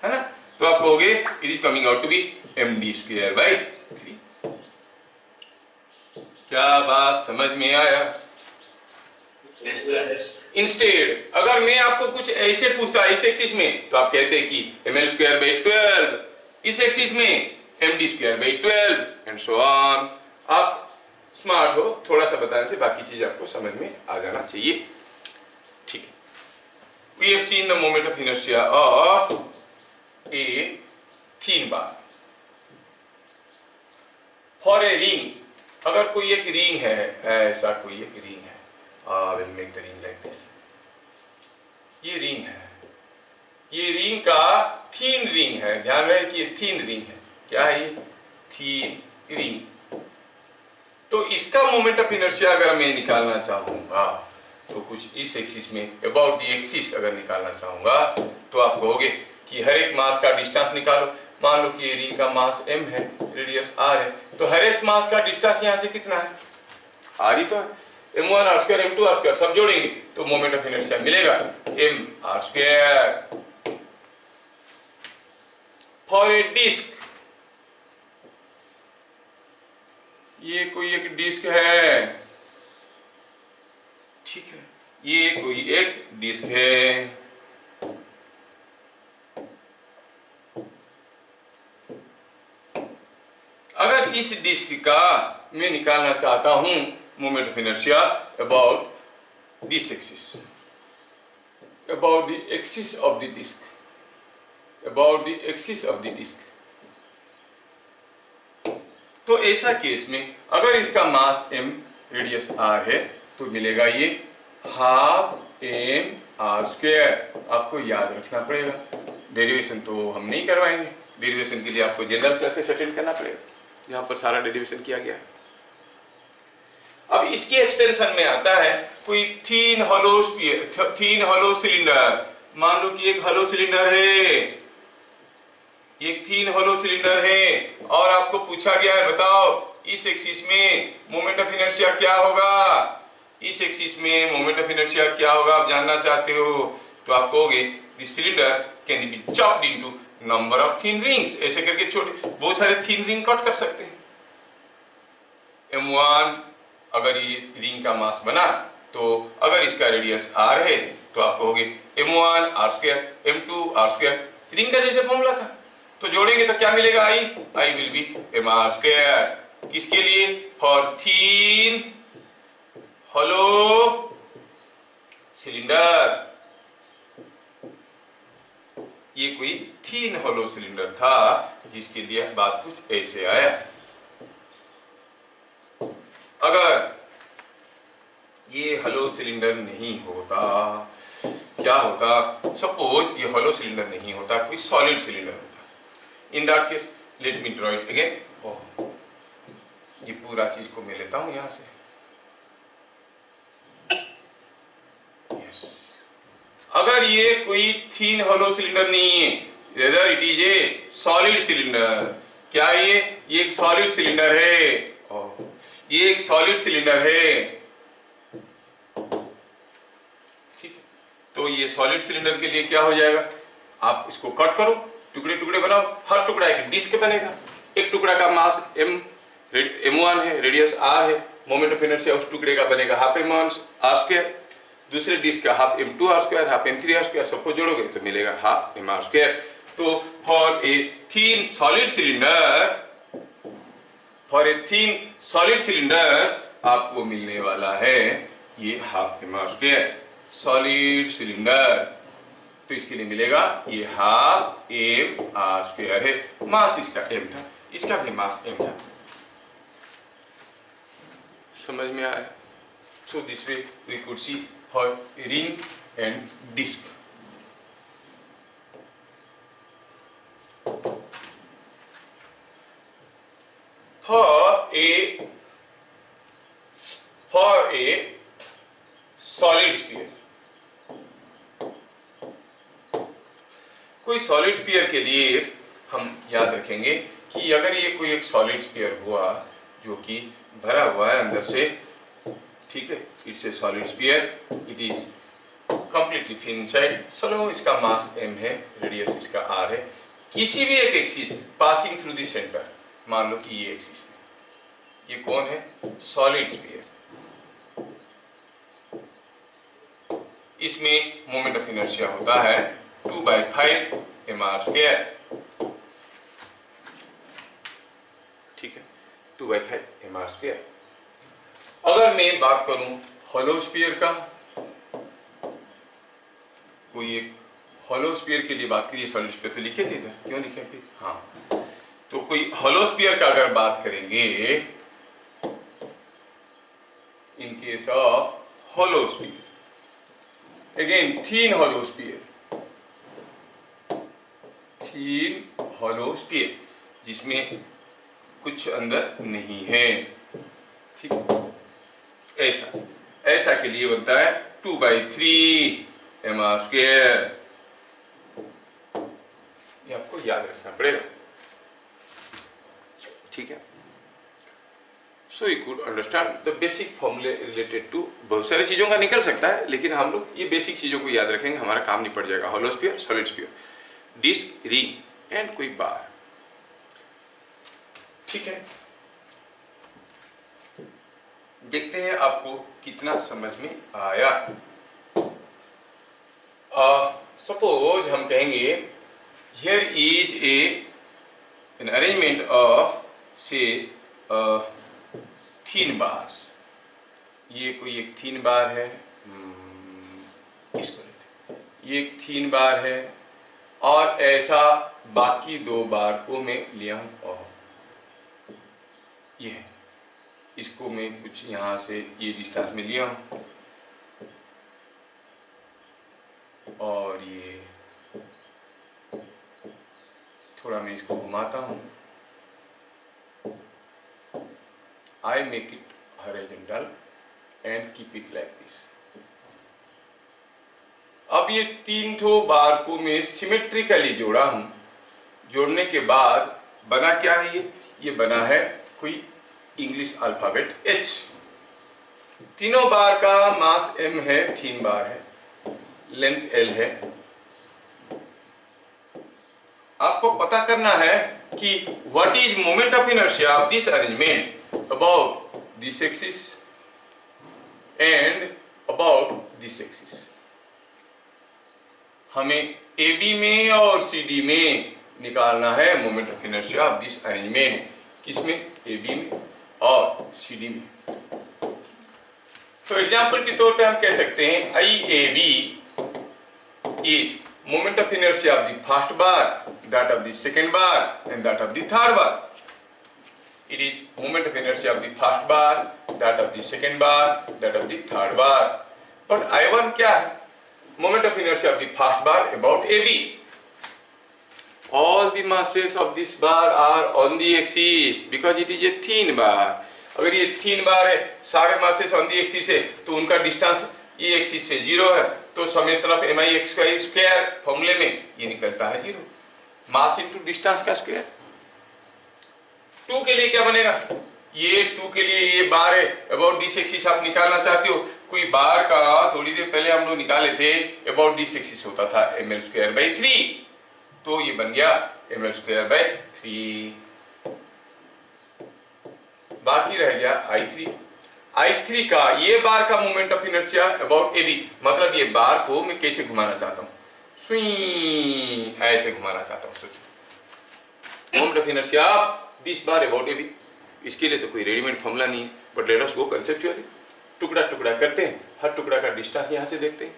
Speaker 1: है ना। तो आप कहोगे it is coming out to be mD²/3। क्या बात समझ में आया? इंस्टेड अगर मैं आपको कुछ ऐसे पूछता इस एक्सिस में, तो आप कहते हैं कि mL²/12, इस एक्सिस में mD²/12 एंड सो ऑन। आप स्मार्ट हो, थोड़ा सा बताने से बाकी चीज आपको समझ में आ जाना चाहिए। ठीक है, we have seen the moment of inertia of a thin bar. For a ring, अगर कोई एक रिंग है, ऐसा कोई एक रिंग है, I will make the ring like this। ये रिंग है, ये रिंग का थीन रिंग है, ध्यान रहे कि ये थीन रिंग है। क्या है ये? थीन रिंग। तो इसका मोमेंट ऑफ इनर्शिया अगर मैं निकालना चाहूंगा तो कुछ इस एक्सिस में अबाउट द एक्सिस अगर निकालना चाहूंगा तो आप कहोगे कि हर एक मास का डिस्टेंस निकालो। मान लो कि ये रिंग का मास m है, रेडियस r है, तो हर एक मास का डिस्टेंस यहाँ से कितना है? r ही तो है। m1 r² m2 r² सब जोड़ेंगे तो मोमेंट ऑफ इनर्शिया मिलेगा m r²। For a disc, ये कोई एक डिस्क है, ठीक है, ये कोई एक डिस्क है। अगर इस डिस्क का मैं निकालना चाहता हूं moment of inertia about this axis, about the axis of the disc, about the axis of the disc, तो ऐसा केस में अगर इसका मास m, रेडियस r है, तो मिलेगा ये हाफ m r²। आपको याद रखना पड़ेगा, डेरिवेशन तो हम नहीं करवाएंगे, डेरिवेशन के लिए आपको जनरल क्लासेस अटेंड करना पड़ेगा, यहाँ पर सारा डेरिवेशन किया गया है। अब इसकी एक्सटेंशन में आता है कोई थीन हॉलो सिलेंडर। मान लो कि एक हॉलो सिलेंडर है, एक थीन हॉलो सिलेंडर है, और आपको पूछा गया है बताओ इस एक्सिस में मोमेंट ऑफ इनर्शिया क्या होगा? इस एक्सिस में मोमेंट ऑफ इनर्शिया क्या होगा आप जानना चाहते हो, तो आप कहोगे this cylinder can be chopped into number of thin rings. ऐसे करके छोटे बहुत सारे थीन रिंग कट कर सकते हैं। m1 अगर ये रिंग का मास बना, तो अगर इसका रेडियस r है तो आप कहोगे m1 r², m2 r², ring का जैसे फॉर्मूला था। तो जोड़ेंगे तो क्या मिलेगा? I will be mr²। किसके लिए? For thin hollow cylinder. ये कोई थीन हॉलो सिलेंडर था जिसके लिए बात कुछ ऐसे आया। अगर ये हॉलो सिलेंडर नहीं होता, क्या होता? सपोज ये हॉलो सिलेंडर नहीं होता, कोई सॉलिड सिलेंडर होता। In that case let me draw it again. Oh, ये पूरा चीज को मैं लेता हूं यहां से। अगर ये कोई थीन हॉलो सिलेंडर नहीं है, rather it is a solid cylinder. क्या ये एक सॉलिड सिलेंडर है? ये एक सॉलिड सिलेंडर है, ठीक है। तो ये सॉलिड सिलेंडर के लिए क्या हो जाएगा? आप इसको कट करो, टुकड़े टुकड़े बनाओ, हर टुकड़ा एक डिस्क बनेगा। एक टुकड़ा का मास m1 है, रेडियस r है, मोमेंट ऑफ इनर्शिया उस टुकड़े का बनेगा हाफ m r²। दूसरे डिस्क का हाफ m2r², हाफ m3r², सबको जोड़ोगे तो मिलेगा हाफ mr²। तो for a thin solid cylinder आपको मिलने वाला है ये हाफ mr²। सॉलिड सिलेंडर, तो इसके लिए मिलेगा ये हाफ mr² है। मास इसका m था, इसका भी मास m था। समझ में आया? So this way we could see for ring and disc. For a solid sphere, कोई सॉलिड स्फीयर के लिए हम याद रखेंगे कि अगर ये कोई एक सॉलिड स्फीयर हुआ जो कि भरा हुआ है अंदर से, ठीक है, it's a solid sphere, it is completely fill inside. चलो इसका मास m है, रेडियस इसका r है। किसी भी एक axis passing through the centre, मान लो कि ये एक्सिस है, ये कौन है? Solid sphere. इसमें मोमेंट ऑफ इनर्शिया होता है 2/5 mr², ठीक है, 2/5 mr²। अगर मैं बात करूं हॉलो स्फीयर का, कोई एक हॉलो स्फीयर के लिए बात करिए, सॉलिड स्फीयर तो लिखे थे, क्यों लिखे थे? हाँ, तो कोई हॉलो स्फीयर का अगर बात करेंगे, इन case of hollow sphere, again thin hollow sphere, जिसमें कुछ अंदर नहीं है, ठीक है। ऐसा के लिए बनता है 2/3 mr²। ये आपको याद रखना पड़ेगा, ठीक है। So you could understand the basic फॉर्मूले रिलेटेड टू, बहुत सारी चीजों का निकल सकता है, लेकिन हम लोग ये बेसिक चीजों को याद रखेंगे, हमारा काम निपट जाएगा। Hollow sphere, solid sphere, disc, ring and कोई बार, ठीक है। देखते हैं आपको कितना समझ में आया। सपोज हम कहेंगे here is an arrangement of से थीन बार्स। ये कोई एक थीन बार है, इसको लेते हैं, ये एक थीन बार है, और ऐसा बाकी दो बार को मैं लिया हूं, और ये है, इसको मैं कुछ यहां से ये डिस्टेंस में लिया हूं, और ये थोड़ा मैं इसको घुमाता हूं, I make it horizontal and keep it like this. अब ये तीन ठो बार को मैं सिमेट्रिकली जोड़ा हूं। जोड़ने के बाद बना क्या है? ये बना है कोई इंग्लिश अल्फाबेट H। तीनों बार का मास m है, थीन बार है, लेंथ L है। आपको पता करना है कि what is moment of inertia of this arrangement about this axis and about this axis. हमें AB में और CD में निकालना है moment of inertia of this arrangement. किसमें? AB में और CD में। तो एग्जाम्पल के तौर पे हम कह सकते हैं IAB is moment of inertia of the first bar, that of the second bar and that of the third bar. It is moment of inertia of the first bar, that of the second bar, that of the third bar. But I1 क्या है? Moment of inertia of the first bar about AB. All the masses of this bar are on the axis because it is a thin bar. अगर ये thin bar है, सारे masses on the axis है, तो उनका distance ये axis से 0 है, तो समेशन ऑफ mix का स्क्वायर फॉर्मूले में ये निकलता है 0, मास इनटू डिस्टेंस का स्क्वायर। 2 के लिए क्या बनेगा? ये 2 के लिए ये बार है, अबाउट दिस एक्सिस आप निकालना चाहते हो, कोई बार का थोड़ी देर पहले हम लोग निकाले थे, अबाउट दिस एक्सिस होता था ml²/3, तो ये बन गया ml²/3। बाकी रह गया I3 का, ये बार का moment of inertia about AB, मतलब ये बार को मैं कैसे घुमाना चाहता हूँ, स्विंग ऐसे घुमाना चाहता हूँ। सोचो moment of inertia this bar about AB, इसके लिए तो कोई रेडीमेड फॉर्मूला नहीं है, but let us go conceptually. टुकड़ा टुकड़ा करते हैं, हर टुकड़ा का डिस्टेंस यहाँ से देखते हैं,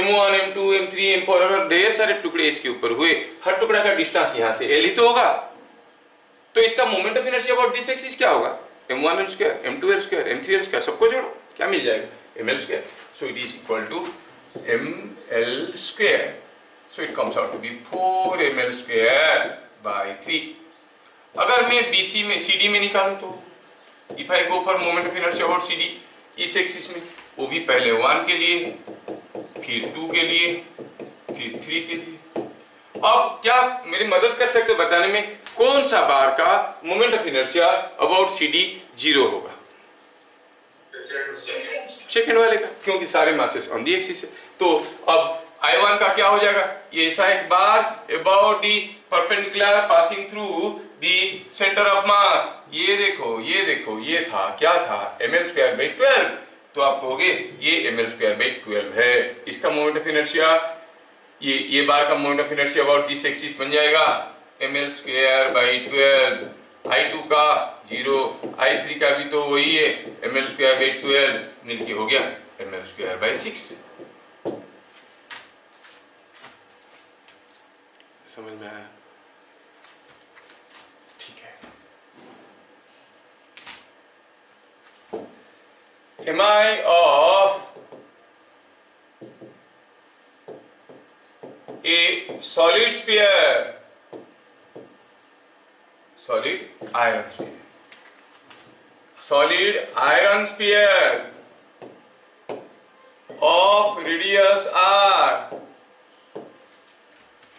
Speaker 1: M1 M2 M3 M4, अगर ढेर सारे टुकड़े इसके ऊपर हुए, हर टुकड़ा का डिस्टेंस यहाँ से L ही तो होगा, तो इसका moment of inertia about this axis क्या होगा? M1L², M2L², M3L², सबको जोड़ो, क्या मिल जाएगा? ML²। So it is equal to ML²। So it comes out to be 4ml²/3। अगर मैं BC में CD में निकालूं तो if I go for moment of inertia about CD, इस एक्सिस में, वो भी पहले 1 के लिए, फिर 2 के लिए, फिर 3 के लिए। अब क्या मेरी मदद कर सकते हो बताने में कौन सा बार का moment of inertia about CD 0 होगा? सेकंड वाले का, क्योंकि सारे मासेस ऑन दी एक्सिस है। तो अब I1 का क्या हो जाएगा? ये ऐसा एक बार about the perpendicular passing through the centre of mass, ये देखो ये था, क्या था? ml²/12, तो आप कहोगे ये ml²/12 है। इसका मोमेंट ऑफ इनर्शिया, ये बार का moment of inertia about this axis बन जाएगा ml²/12। I2 का 0, I3 का भी तो वही है, ml²/12 मिलके हो गया ml²/6। समझ में आया? ठीक है। Mi of a solid sphere, solid iron sphere of radius r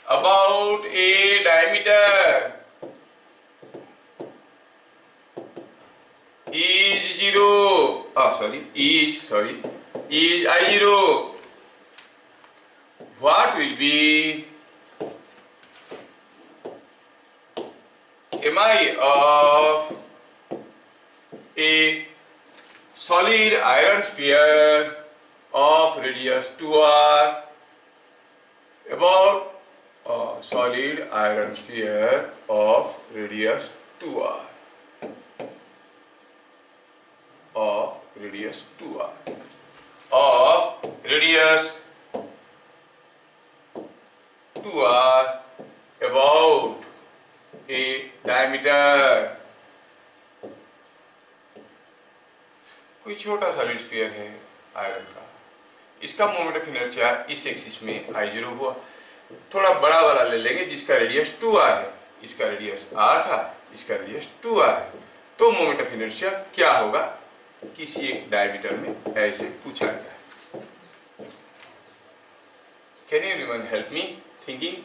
Speaker 1: about a diameter is I0, what will be Mi of a solid iron sphere of radius 2r about a solid iron sphere of radius 2r of radius 2r about a diameter, कोई छोटा solid sphere है iron का, इसका moment of inertia इस axis में I0 हुआ। थोड़ा बड़ा वाला ले लेंगे जिसका रेडियस 2r है, इसका रेडियस r था, इसका रेडियस 2r है, तो मोमेंट ऑफ इनर्शिया क्या होगा? किसी एक डायमीटर में ऐसे पूछा गया है। Can anyone help me thinking?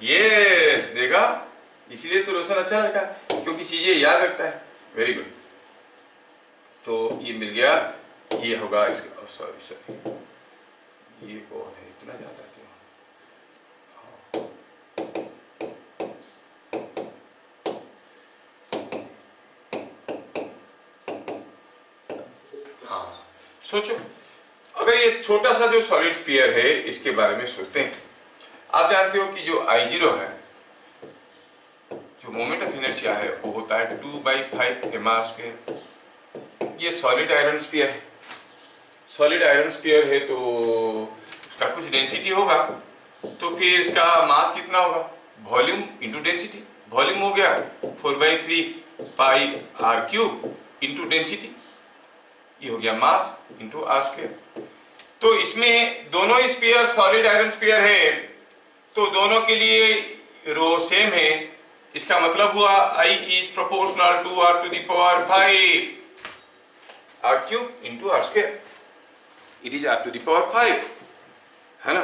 Speaker 1: Yes, देखा, इसीलिए तो रोशन अच्छा रखा, क्योंकि चीजें याद रखता है। Very good. तो ये मिल गया, ये होगा इसका, सॉरी ये कौन है इतना ज्यादा क्यों? हाँ, सोचो, अगर ये छोटा सा जो सॉलिड स्फीयर है इसके बारे में सोचते हैं। आप जानते हो कि जो I0 है, जो मोमेंट ऑफ इनर्शिया है, वो होता है 2/5 m r²। ये सॉलिड आयरन स्फीयर है, सॉलिड आयरन स्फीयर है तो उसका कुछ डेंसिटी होगा, तो फिर इसका मास कितना होगा, वॉल्यूम इंटू डेंसिटी। वॉल्यूम हो गया 4/3 पाई आर क्यूब इंटू डेंसिटी, ये हो गया मास इंटू आर स्क्वायर। तो इसमें दोनों स्फीयर सॉलिड आयरन स्फीयर है, तो दोनों के लिए रो सेम है। इसका मतलब हुआ I is proportional to r to the power 5 r cube into r square, it is r to the power 5, है ना।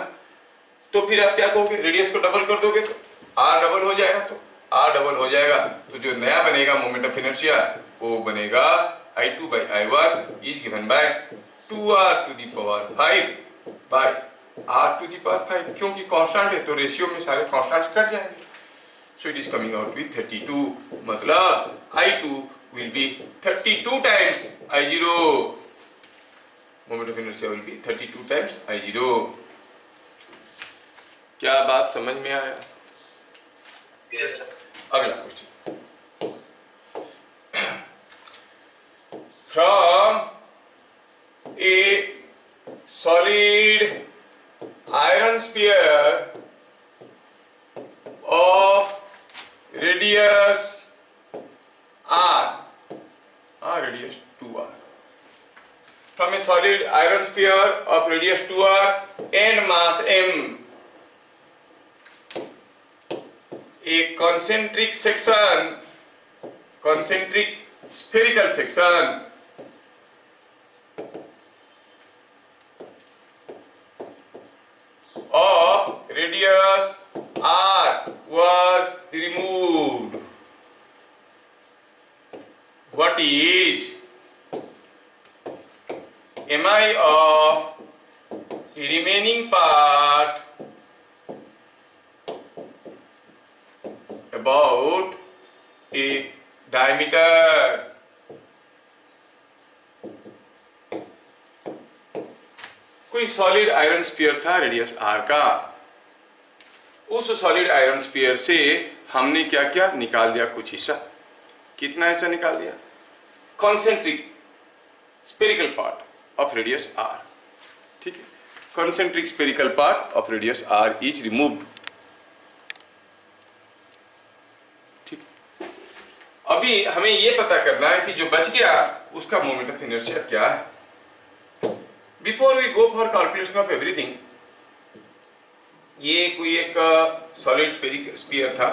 Speaker 1: तो फिर आप क्या कहोगे, रेडियस को डबल कर दोगे तो r डबल हो जाएगा, तो r डबल हो जाएगा तो जो नया बनेगा मोमेंट ऑफ इनर्शिया वो बनेगा I2 by I1 is given by 2r to the power 5 बाय r टू द पावर 5, क्योंकि कांस्टेंट है तो रेशियो में सारे कांस्टेंट्स कट जाएंगे। सो it is coming out with 32, मतलब I2 will be 32 times I0, moment of inertia will B 32 times I0। क्या बात समझ में आया?
Speaker 2: Yes, sir.
Speaker 1: अगला question, from a solid iron sphere of radius r, radius 2r, from a solid iron sphere of radius 2r and mass m, a concentric section, concentric spherical section of radius r was removed. What is mi of remaining part about a diameter? कोई solid iron sphere था radius r का, उस solid iron sphere से हमने क्या क्या निकाल दिया, कुछ हिस्सा। कितना हिस्सा निकाल दिया, concentric spherical part of radius r, ठीक है। Concentric spherical part of radius r is removed, ठीक। अभी हमें ये पता करना है कि जो बच गया उसका मोमेंट ऑफ इनर्शिया क्या है। Before we go for calculation of everything, ये कोई एक सॉलिड स्फीयर था,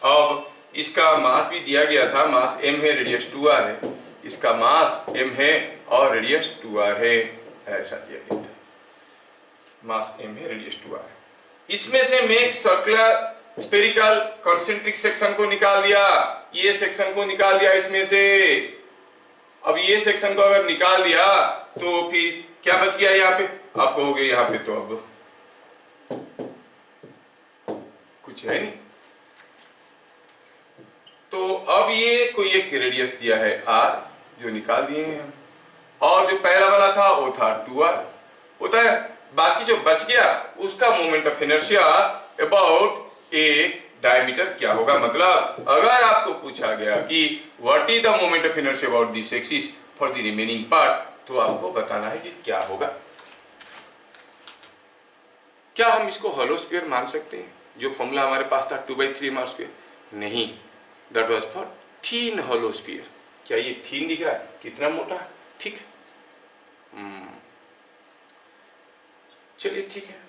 Speaker 1: अब इसका मास भी दिया गया था, मास m है, रेडियस 2r है, इसका मास m है और रेडियस 2r है, ऐसा दिया गया था, मास m है, रेडियस 2r है। इसमें से मैं सर्कुलर स्फेरिकल कॉन्सेंट्रिक सेक्शन को निकाल दिया, ये सेक्शन को निकाल दिया इसमें से। अब ये सेक्शन को अगर निकाल दिया तो फिर क्या बच गया यहाँ पे, आप कहोगे यहाँ पे तो अब कुछ है नहीं। तो अब ये कोई एक रेडियस दिया है r जो निकाल दिए हैं, और जो पहला वाला था वो था 2r होता है। बाकी जो बच गया उसका moment of inertia about A diameter क्या होगा, मतलब अगर आपको पूछा गया कि what is the moment of inertia about this axis for the remaining part, तो आपको बताना है कि क्या होगा। क्या हम इसको हॉलो स्फीयर मान सकते हैं, जो फॉर्मूला हमारे पास था 2/3 r स्क्वायर? नहीं, that was for thin hollow sphere. क्या ये थीन दिख रहा है, कितना मोटा है, ठीक है। चलिए ठीक है,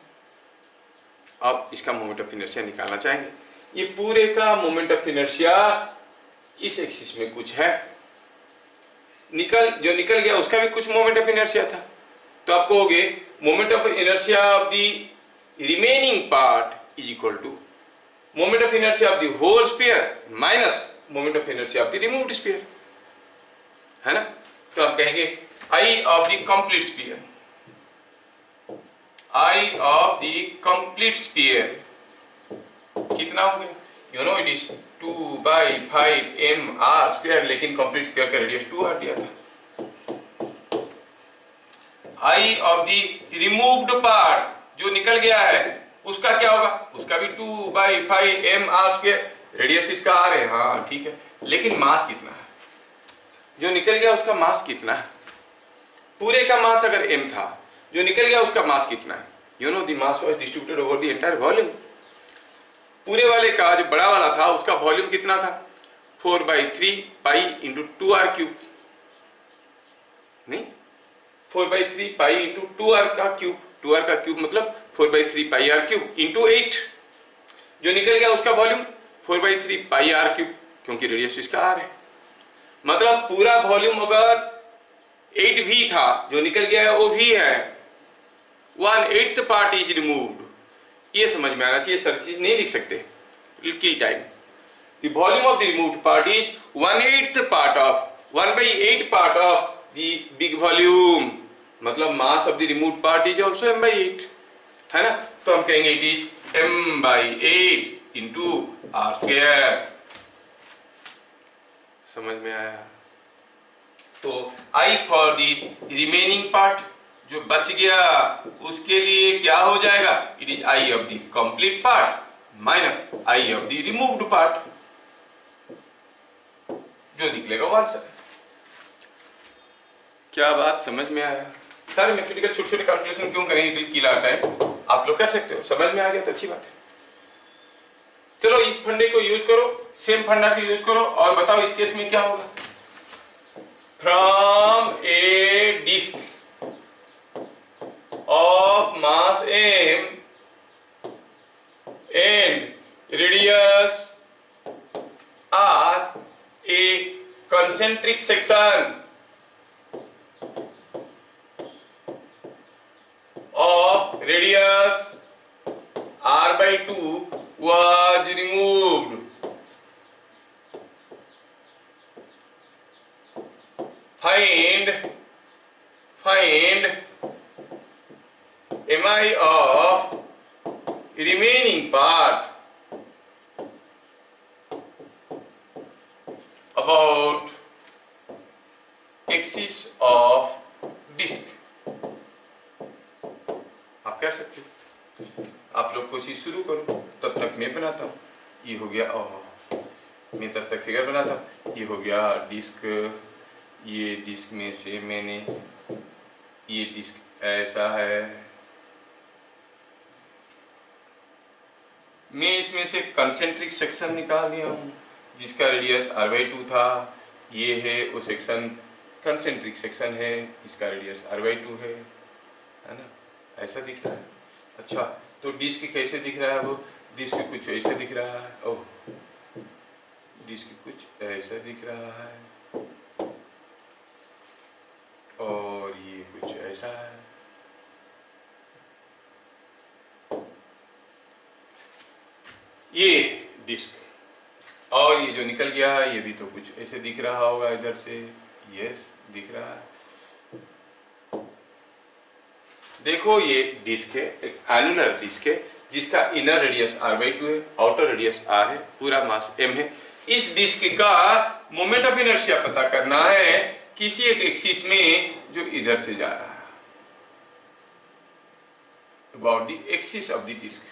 Speaker 1: अब इसका मोमेंट ऑफ इनर्शिया निकालना चाहेंगे। ये पूरे का मोमेंट ऑफ इनर्शिया इस एक्सिस में कुछ है, जो निकल गया उसका भी कुछ मोमेंट ऑफ इनर्शिया था, तो आप कहोगे moment of inertia of the remaining part is equal to moment of inertia of the whole sphere minus moment of inertia of the removed sphere, है ना। तो आप कहेंगे I of the complete sphere, I of the complete sphere कितना हो गया, you know it is 2/5 mr square, लेकिन complete sphere का रेडियस 2r दिया था। I of the removed part जो निकल गया है उसका क्या होगा, उसका भी 2/5 mr स्क्वायर, रेडियस इसका r है, हाँ ठीक है, लेकिन मास कितना है, जो निकल गया उसका मास कितना है? पूरे का मास अगर m था, जो निकल गया उसका मास कितना है? You know the mass was distributed over the entire volume. पूरे वाले का जो बड़ा वाला था उसका वॉल्यूम कितना था? 4/3 पाई इंटू 2r³ नहीं, 4/3 पाई इंटू 2r का क्यूब, 2r का क्यूब मतलब 4/3 पाई r³ इंटू 8। जो निकल गया उसका वॉल्यूम 4/3 पाई r³, क्योंकि रेडियस इसका r है। मतलब पूरा वॉल्यूम अगर 8v था, जो निकल गया है वो v है, 1/8 पार्ट इज रिमूव्ड। ये समझ में आना चाहिए, सर चीज नहीं लिख सकते, किल time. The volume of the removed part is 1/8 part of 1/8 part of the big volume। मतलब mass of the removed part is also m/8, है ना? तो हम कहेंगे it is m/8 into r²। समझ में आया? तो I for the remaining part, जो बच गया उसके लिए क्या हो जाएगा? It is I of the complete part minus I of the removed part, जो निकलेगा वो आंसर। क्या बात समझ में आया? सारे मैथमेटिकल छोटे छोटे कैलकुलेशन क्यों करें, it will kill our time. आप लोग कर सकते हो, समझ में आ गया तो अच्छी बात है। चलो इस फंडे को यूज करो, सेम फंडा को यूज करो और बताओ इस केस में क्या होगा। From a disc of mass m and radius r, a concentric section of radius r/2 was removed। Find mi of remaining part about axis of disk। आप कह सकते हो, आप लोग कोशिश शुरू करो, तब तक मैं बनाता हूँ। ये हो गया, मैं तब तक फिगर बनाता हूँ। ये हो गया डिस्क, ये डिस्क में से मैंने ये डिस्क ऐसा है, मैं इसमें से कंसेंट्रिक सेक्शन निकाल दिया हूँ जिसका रेडियस r/2 था। ये है वो सेक्शन, कंसेंट्रिक सेक्शन है, इसका रेडियस r/2 है ना? ऐसा दिख रहा है। अच्छा, तो डिस्क कैसे दिख रहा है? वो डिस्क कुछ ऐसे दिख रहा है। ओह, डिस्क कुछ ऐसा दिख रहा है और ये कुछ ऐसा है। ये डिस्क, और ये जो निकल गया है ये भी तो कुछ ऐसे दिख रहा होगा इधर से। यस, दिख रहा है। देखो ये डिस्क है, एक एनुलर डिस्क है जिसका इनर रेडियस r/2 है, आउटर रेडियस r है, पूरा मास m है। इस डिस्क का मोमेंट ऑफ इनर्शिया पता करना है किसी एक एक्सिस में जो इधर से जा रहा है, about the axis of the disc.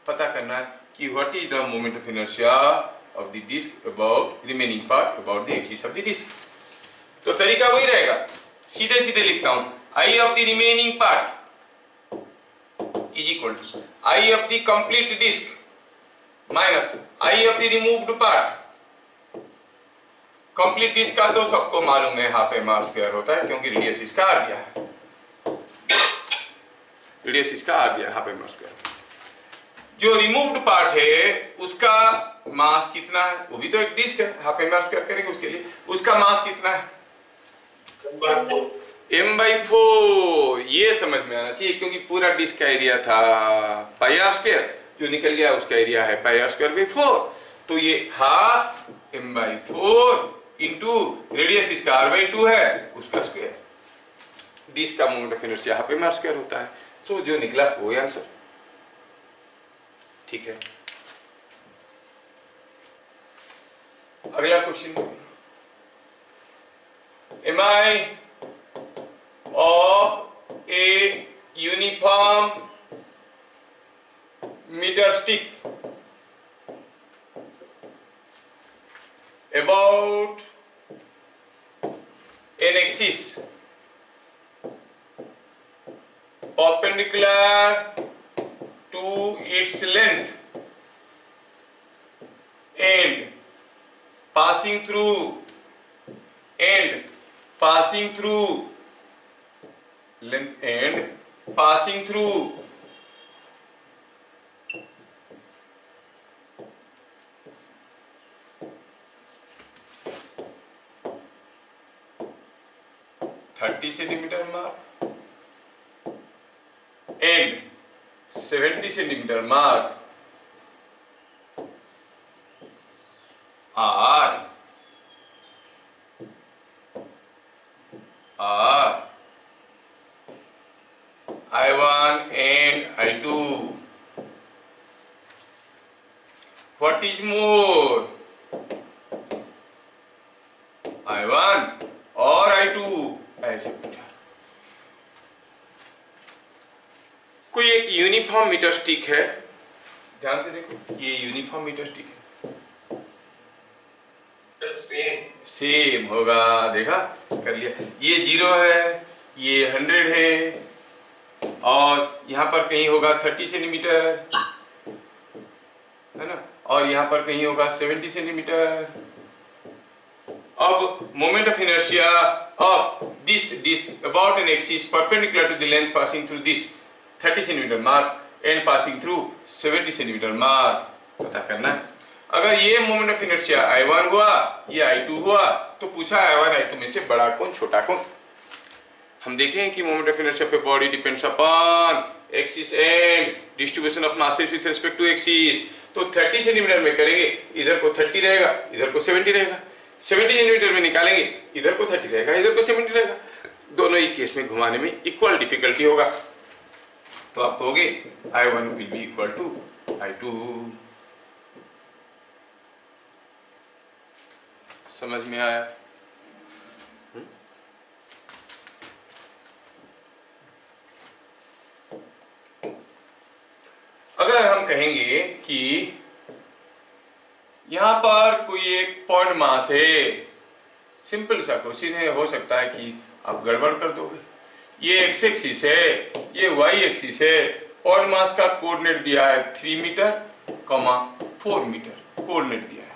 Speaker 1: पता करना है कि what is the moment of inertia of the disc about remaining part about the axis of the disc. तो तरीका वही रहेगा, सीधे सीधे लिखता हूं, I of the remaining part is equal to I of the complete disk minus I of the removed part। Complete disc का तो सबको मालूम है, हाफ m r स्क्वायर होता है, क्योंकि रेडियस इसका r दिया है, रेडियस इसका r दिया है, हाफ m r स्क्वायर। जो रिमूव्ड पार्ट है उसका मास कितना है? वो भी तो एक डिस्क है, हाफ m r स्क्वायर करेंगे उसके लिए। उसका मास कितना है? m/4। ये समझ में आना चाहिए, क्योंकि पूरा डिस्क का एरिया था पाई r स्क्वायर, जो निकल गया उसका एरिया है पाई r स्क्वायर बाई 4। तो ये हाफ m/4 इंटू रेडियस इसका r/2 है, उसका स्क्वायर। डिस्क का moment of inertia half m r square होता है। तो जो निकला वो आंसर। ठीक है, अगला question, am I of a uniform meter stick about an axis perpendicular to its length and passing through length and passing through (30 centimeter mark and 70 centimeter mark are I1 and I2. What is more, I1 और I2? ऐसे पूछा। कोई एक uniform metre stick है, ध्यान से देखो, ये यूनिफॉर्म मीटर स्टिक है, सेम होगा, देखा, कर लिया। ये 0 है, ये 100 है, और यहाँ पर कहीं होगा 30 सेंटीमीटर, है ना, और यहाँ पर कहीं होगा 70 सेंटीमीटर। अब moment of inertia of this disc about an axis perpendicular to the length passing through this 30 centimetre mark and passing through 70 centimetre mark पता करना है। अगर ये मोमेंट ऑफ इनर्शिया I1 हुआ, ये I2 हुआ, तो पूछा I1 I2 में से बड़ा कौन छोटा कौन। हम देखें कि मोमेंट ऑफ इनर्शिया पे body depends upon axis and distribution of masses with respect to axis. तो 30 सेंटीमीटर में करेंगे, इधर को 30 रहेगा, इधर को 70 रहेगा। 70 सेंटीमीटर में निकालेंगे, इधर को 30 रहेगा, इधर को 70 रहेगा। दोनों ही केस में घुमाने में इक्वल डिफिकल्टी होगा। तो आप कहोगे I1 will be equal to I2। समझ में आया? अगर हम कहेंगे कि यहां पर कोई एक पॉइंट मास है, सिंपल सा क्वेश्चन है, हो सकता है कि आप गड़बड़ कर दोगे। ये एक्स एक्सिस है, ये वाई एक्सिस है, पॉइंट मास का कोऑर्डिनेट दिया है 3 मीटर, 4 मीटर कोऑर्डिनेट दिया है।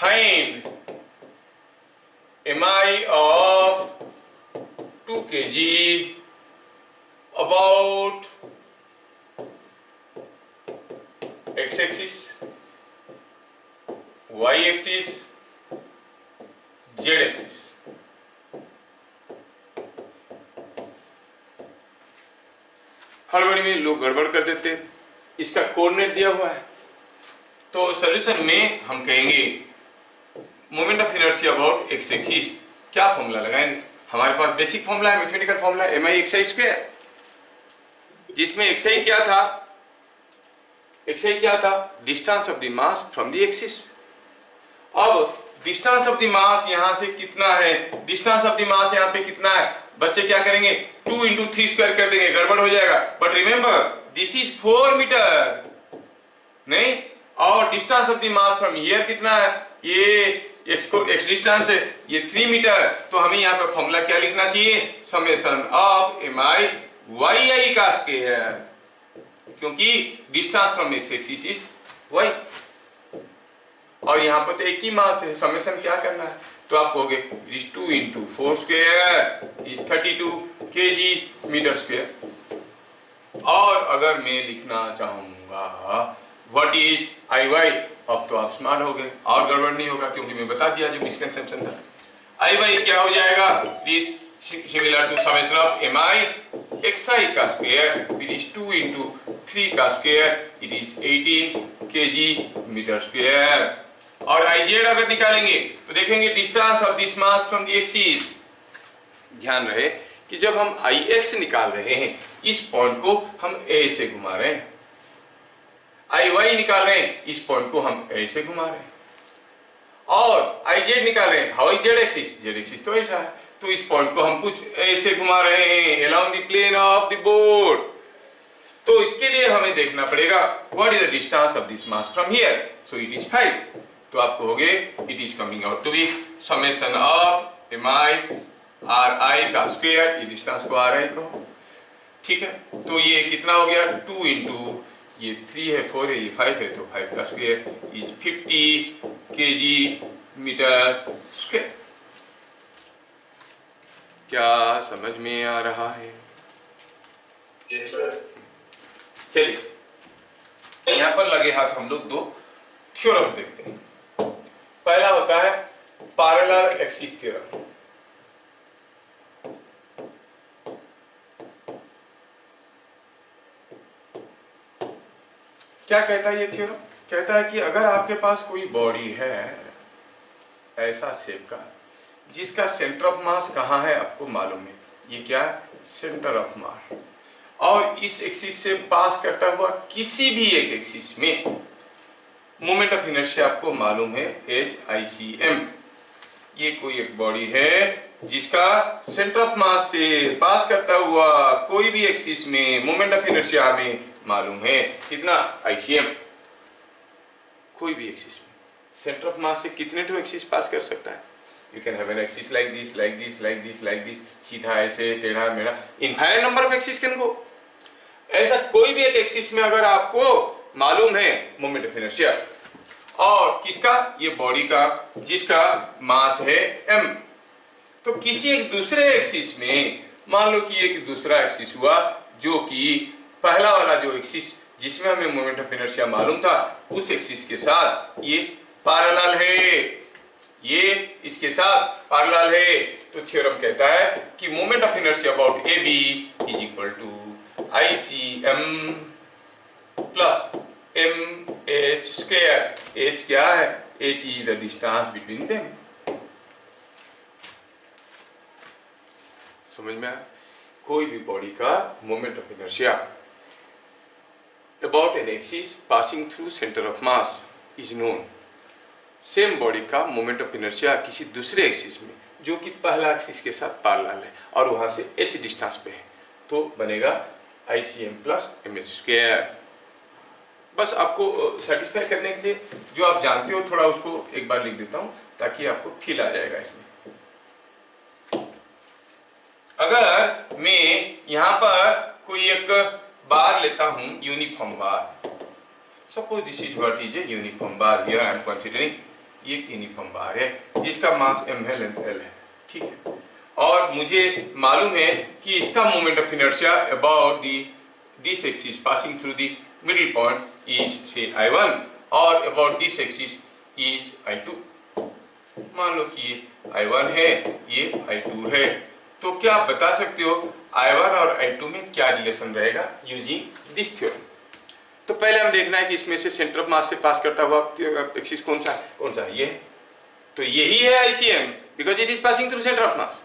Speaker 1: Find mi of 2 kg about x axis, y axis, z axis। हड़बड़ी में लोग गड़बड़ कर देते हैं। इसका कोऑर्डिनेट दिया हुआ है, तो सॉल्यूशन में हम कहेंगे moment of inertia about x axis. क्या फॉर्मूला लगाएंगे? हमारे पास बेसिक फॉर्मूला है, मैथमेटिकल फॉर्मूला है mi(xi²), जिसमें xi क्या था? xi क्या था? Distance of the mass from the axis. अब डिस्टेंस ऑफ द मास यहां से कितना है? डिस्टेंस ऑफ द मास यहां पे कितना है? बच्चे क्या करेंगे? 2 × 3² कर देंगे, गड़बड़ हो जाएगा। But remember this is 4 metre, नहीं, और distance of the mass from here कितना है? ये एक्स डिस्टेंस है, ये 3 मीटर। तो हमें यहाँ पे फॉर्मूला क्या लिखना चाहिए? समेशन ऑफ mi yi का स्क्वायर, क्योंकि distance from x axis is y, और यहाँ पर तो एक ही मास है। समेशन क्या करना है? तो आप कहोगे 2 × 4² इज 32 kg मीटर स्क्वायर। और अगर मैं लिखना चाहूंगा व्हाट इज Iy, अब तो आप स्मार्ट हो गए और गड़बड़ नहीं होगा, क्योंकि मैं बता दिया जो मिसकंसेप्शन था। Iy क्या हो जाएगा? This similar to summation of mi xi का स्क्वायर विच इज 2 × 3 का square, it is 18 kg metre square. और Iz अगर निकालेंगे तो देखेंगे distance of this mass from the axis. ध्यान रहे कि जब हम Ix निकाल रहे हैं, इस पॉइंट को हम A से घुमा रहे हैं, Iy निकाल रहे हैं, इस पॉइंट को हम A से घुमा रहे हैं, और Iz निकाल रहे हैं, हाउ इज z एक्सिस तो ऐसा है, तो इस पॉइंट को हम कुछ A से घुमा रहे हैं along the plane of the board. तो इसके लिए हमें देखना पड़ेगा what is the distance of this mass from here, so it is 5। तो आप कहोगे it is coming out to be summation of mi r i का स्क्वायर, ये डिस्टेंस को आर आई कहो, ठीक है। तो ये कितना हो गया, 2 इंटू ये 3 है, 4 है, ये 5 है, तो 5 का square is 50 kg metre square. क्या समझ में आ रहा है?
Speaker 2: Yes, sir.
Speaker 1: चलिए यहां पर लगे हाथ हम लोग दो थ्योरम देखते हैं। पहला होता है पैरेलल एक्सिस थ्योरम। क्या कहता है ये थ्योरम? कहता है कि अगर आपके पास कोई बॉडी है ऐसा शेप का जिसका सेंटर ऑफ मास कहाँ है आपको मालूम है, ये क्या है, सेंटर ऑफ मास, और इस एक्सिस से पास करता हुआ किसी भी एक एक्सिस में मोमेंट ऑफ इनर्शिया आपको मालूम है एच आई सी एम। ये कोई एक बॉडी है जिसका सेंटर ऑफ मास से पास करता हुआ कोई भी एक्सिस में मोमेंट ऑफ इनर्शिया हमें मालूम है कितना, ICM। कोई भी एक्सिस में सेंटर ऑफ मास से कितने टू एक्सिस पास कर सकता है? You can have an axis like this, like this, like this, like this, सीधा ऐसे, टेढ़ा मेढ़ा, infinite number of axis can go. ऐसा कोई भी एक एक्सिस में अगर आपको मालूम है मोमेंट ऑफ इनर्शिया, और किसका, ये बॉडी का जिसका मास है m, तो किसी एक दूसरे एक्सिस में मान लो कि एक दूसरा एक्सिस हुआ जो कि पहला वाला जो एक्सिस जिसमें हमें मोमेंट ऑफ इनर्शिया मालूम था उस एक्सिस के साथ ये पैरेलल है, ये इसके साथ पैरेलल है। तो थ्योरम कहता है कि moment of inertia about AB is equal to ICM plus MH square. H क्या है, H is the distance between them. समझ में आया? कोई भी बॉडी का moment of inertia about an axis passing through centre of mass is known. Same body का moment of inertia किसी दूसरे एक्सिस में जो कि पहला एक्सिस के साथ पैरेलल है और वहां से h डिस्टेंस पे है, तो बनेगा ICM प्लस MH स्क्वायर। बस आपको सेटिस्फाई करने के लिए जो आप जानते हो थोड़ा उसको एक बार लिख देता हूं ताकि आपको फील आ जाएगा इसमें। अगर मैं यहां पर कोई एक बार लेता हूं, uniform bar, suppose this is what is a uniform bar, here I am considering ये एक यूनिफॉर्म बार है जिसका मास m है, लेंथ l है, ठीक है, और मुझे मालूम है कि इसका moment of inertia about this axis passing through the middle point is say I1 और about this axis is I2। मान लो कि ये I1 है, ये I2 है, तो क्या आप बता सकते हो I1 और I2 में क्या रिलेशन रहेगा यूजिंग दिस थ्योरम? तो पहले हम देखना है कि इसमें से सेंटर ऑफ मास से पास करता हुआ एक्सिस कौन सा है, कौन सा है, ये, तो यही है ICM because it is passing through centre of मास।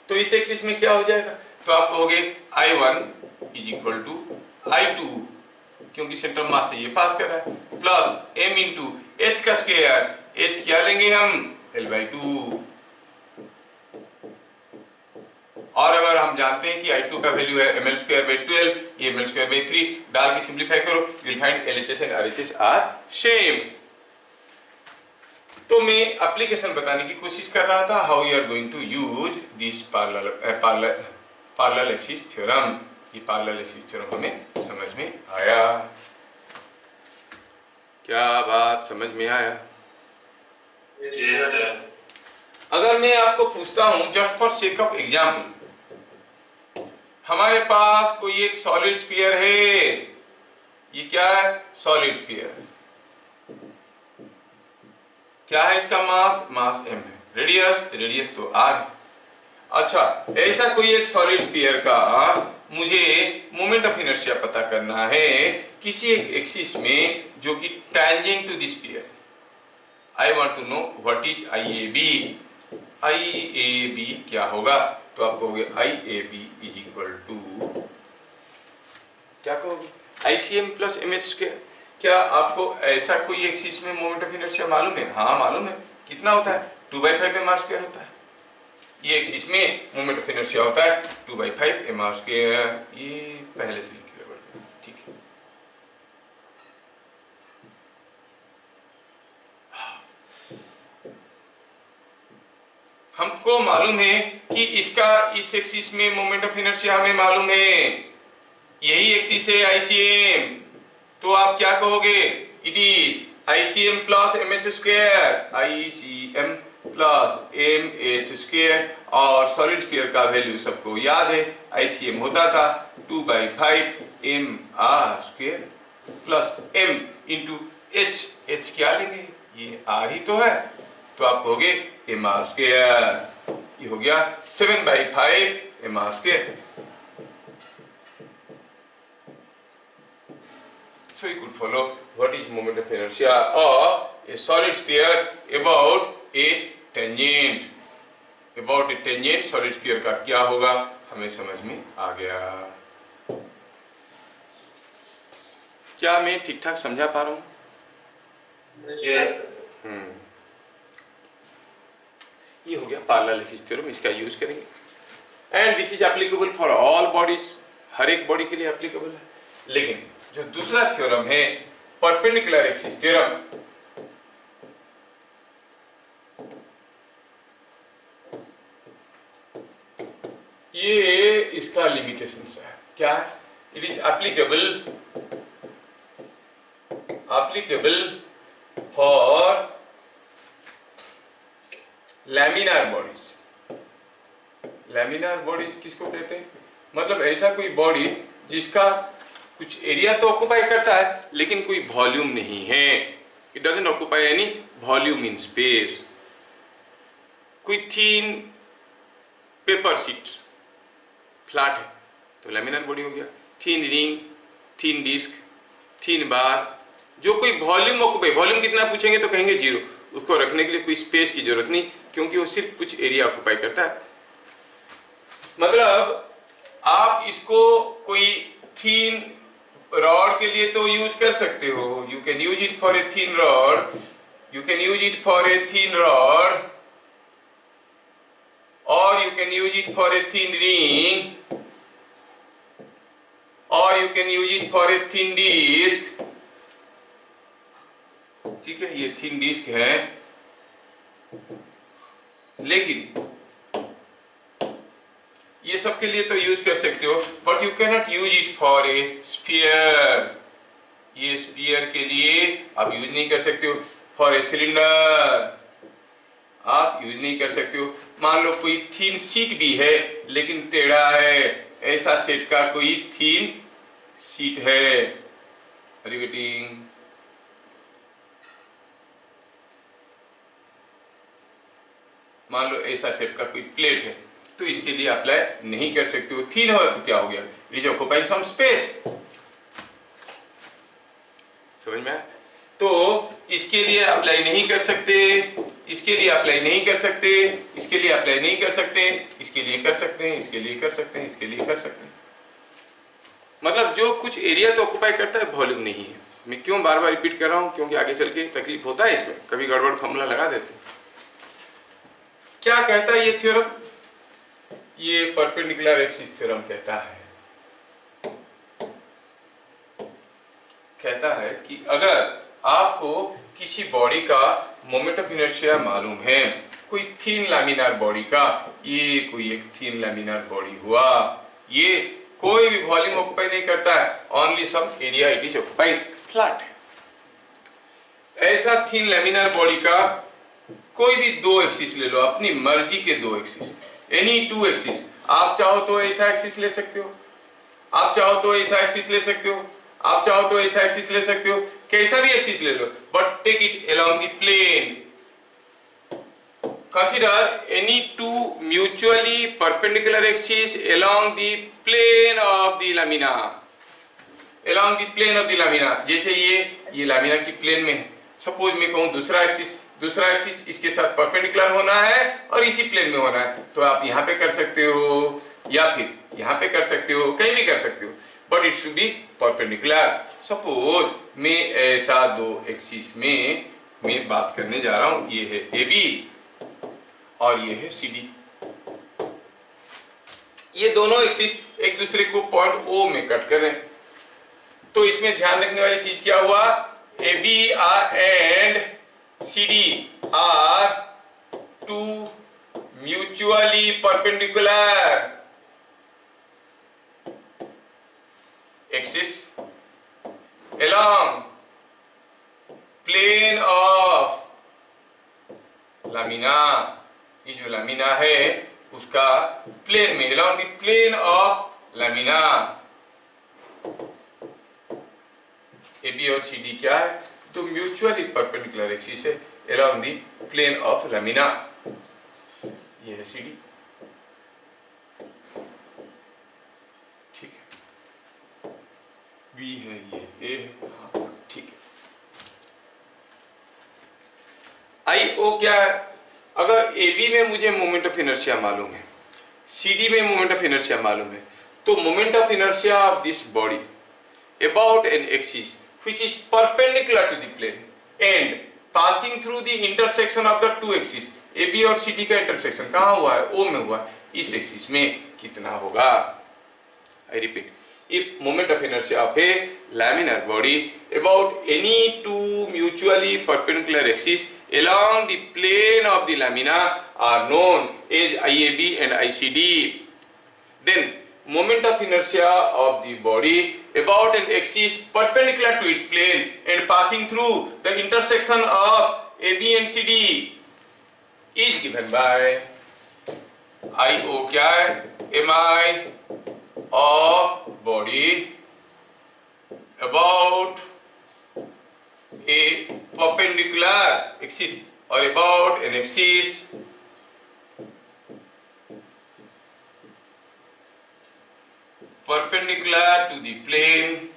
Speaker 1: तो इस एक्सिस में क्या हो जाएगा, तो आप कहोगे I1 is equal to I2 क्योंकि सेंटर ऑफ मास से ये पास कर रहा है, प्लस m इंटू एच का स्क्वायर, h क्या लेंगे हम, L/2। और अगर हम जानते हैं कि I2 का वैल्यू है mL²/12, ये mL²/3 डाल के सिंपलीफाई करो, you will find LHS and RHS are same. तो मैं एप्लीकेशन बताने की कोशिश कर रहा था, how you are going to use this parallel axis theorem. ये पैरेलल एक्सिस थ्योरम हमें समझ में आया? क्या बात समझ में आया?
Speaker 2: Yes, sir.
Speaker 1: अगर मैं आपको पूछता हूं just for sake of example, हमारे पास कोई एक सॉलिड स्फीयर है, ये क्या है, सॉलिड स्फीयर, क्या है इसका मास, मास m है, रेडियस तो r है। अच्छा, ऐसा कोई एक सॉलिड स्फीयर का मुझे मोमेंट ऑफ इनर्शिया पता करना है किसी एक एक्सिस में जो कि tangent to this sphere. I want to know what is IAB। IAB क्या होगा, तो आप कहोगे IAB इज इक्वल टू, क्या कहोगे, ICM प्लस MH स्क्वायर। क्या आपको ऐसा कोई एक्सिस में मोमेंट ऑफ इनर्शिया मालूम है? हाँ मालूम है, कितना होता है, 2/5 mr² होता है। ये एक्सिस में मोमेंट ऑफ इनर्शिया होता है 2/5 mr²। ये पहले से लिखे हुए, ठीक है। हमको मालूम है कि इसका इस एक्सिस में मोमेंट ऑफ इनर्शिया हमें मालूम है, यही एक्सिस है ICM, तो आप क्या कहोगे? It is ICM plus MH square, ICM plus MH square. और सॉलिड स्फीयर का वैल्यू सबको याद है, ICM होता था 2/5 mr square plus m into h। h क्या लेंगे? ये r ही तो है, तो आप कहोगे mr स्क्वायर। ये हो गया 7/5 mr square. So you could follow what is moment of inertia of a solid sphere about a tangent. About a tangent solid sphere का क्या होगा हमें समझ में आ गया। क्या मैं ठीक ठाक समझा पा रहा हूँ? ये हो गया पार्लर थ्योरम, इसका यूज करेंगे। And this is applicable for all bodies, हर एक बॉडी के लिए एप्लीकेबल है। लेकिन जो दूसरा थ्योरम है परपेंडिकुलर एक्सिस थ्योरम, ये इसका लिमिटेशन है। क्या है? It is applicable for laminar bodies. Laminar bodies किसको कहते हैं? मतलब ऐसा कोई बॉडी जिसका कुछ एरिया तो ऑक्युपाई करता है लेकिन कोई वॉल्यूम नहीं है। It doesn't occupy any volume in space. कोई थीन पेपर शीट फ्लैट है तो लैमिनार बॉडी हो गया। थीन रिंग, थीन डिस्क, थीन बार, जो कोई वॉल्यूम ऑक्युपाई, वॉल्यूम कितना पूछेंगे तो कहेंगे 0, उसको रखने के लिए कोई स्पेस की जरूरत नहीं क्योंकि वो सिर्फ कुछ एरिया ऑक्युपाई करता है। मतलब आप इसको कोई थीन रॉड के लिए तो यूज कर सकते हो, you can use it for a thin rod, you can use it for a thin rod, और you can use it for a thin ring, और you can use it for a thin disc. ठीक है, ये थीन disc है, लेकिन ये सब के लिए तो यूज कर सकते हो, but you can not use it for A sphere. ये स्फीयर के लिए आप यूज नहीं कर सकते हो। फॉर ए सिलेंडर आप यूज नहीं कर सकते हो। मान लो कोई थीन सीट भी है लेकिन टेढ़ा है, ऐसा सेट का कोई थीन सीट है। Are you getting? मान लो ऐसा शेप का कोई प्लेट है तो इसके लिए अप्लाई नहीं कर सकते हो। थीन हो तो क्या हो गया? It is occupying some space. समझ में आया? तो इसके लिए अप्लाई नहीं कर सकते, इसके लिए अप्लाई नहीं कर सकते, इसके लिए अप्लाई नहीं कर सकते, इसके लिए कर सकते हैं, इसके लिए कर सकते हैं, इसके लिए कर सकते हैं। मतलब जो कुछ एरिया तो ऑक्युपाई करता है, वॉल्यूम नहीं है। मैं क्यों बार बार रिपीट कर रहा हूं? क्योंकि आगे चल के तकलीफ होता है इसमें, कभी गड़बड़ फॉर्मूला लगा देते हैं। क्या कहता है ये थ्योरम? ये परपेंडिकुलर एक्सिस थ्योरम कहता है कि अगर आपको किसी बॉडी का मोमेंट ऑफ इनर्शिया मालूम है, कोई थीन लैमिनार बॉडी का, ये कोई एक थीन लैमिनार बॉडी हुआ, ये कोई भी वॉल्यूम ऑक्युपाई नहीं करता है, only some area it is occupied, flat है। ऐसा थीन लैमिनार बॉडी का कोई भी दो एक्सिस ले लो, अपनी मर्जी के दो एक्सिस, एनी टू एक्सिस। आप चाहो तो ऐसा एक्सिस ले सकते हो, आप चाहो तो ऐसा एक्सिस ले सकते हो, आप चाहो तो ऐसा एक्सिस ले सकते हो, कैसा भी एक्सिस ले लो, but take it along the plane. Consider any two mutually perpendicular axis along the plane of the lamina, along the plane of the lamina. जैसे ये लैमिना की प्लेन में है, सपोज मैं कहूं दूसरा एक्सिस इसके साथ परपेंडिकुलर होना है और इसी प्लेन में होना है, तो आप यहाँ पे कर सकते हो या फिर यहाँ पे कर सकते हो, कहीं भी कर सकते हो, but it should be perpendicular. Suppose मैं ऐसा दो एक्सिस में मैं बात करने जा रहा हूं, ये है AB और ये है CD। ये दोनों एक्सिस एक दूसरे को पॉइंट O में कट कर रहे हैं, तो इसमें ध्यान रखने वाली चीज क्या हुआ? AB and CD are two mutually perpendicular axis along plane of lamina, ये जो लामिना है उसका प्लेन में, along the plane of lamina, AB और CD क्या है? तो म्यूचुअली परपेंडिकुलर एक्सिस है along the plane of lamina. ये है CD, ठीक है, B है, ये A है, हाँ ठीक है. IO क्या है? अगर AB में मुझे मोमेंट ऑफ इनर्शिया मालूम है, CD में मोमेंट ऑफ इनर्शिया मालूम है, तो moment of inertia of this body about an axis which is perpendicular to the plane and passing through the intersection of the two axes, AB और CD का intersection कहाँ हुआ है? O में हुआ है. इस एक्सिस में कितना होगा? I repeat, if moment of inertia of a laminar body about any two mutually perpendicular axes along the plane of the lamina are known as IAB and ICD, then moment of inertia of the body about an axis perpendicular to its plane and passing through the intersection of AB and CD is given by IO क्या है? MI of body about a perpendicular axis or about an axis perpendicular to the plane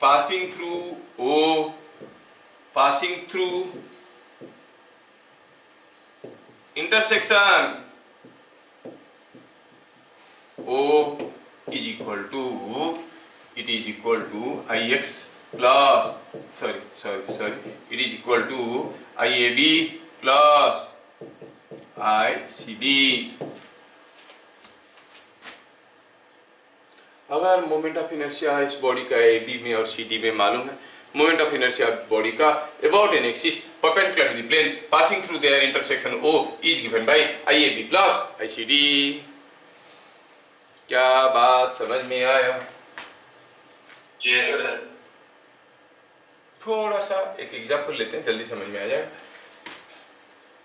Speaker 1: passing through O, passing through intersection O is equal to, it is equal to IX plus, it is equal to IAB plus ICD. अगर moment of inertia इस body का AB में और CD में मालूम है, moment of inertia body का about an axis perpendicular to the plane passing through their intersection O is given by IAB plus ICD. क्या बात समझ में आया?
Speaker 2: Yes, sir.
Speaker 1: थोड़ा सा एक एग्जांपल लेते हैं, जल्दी समझ में आ जाएगा.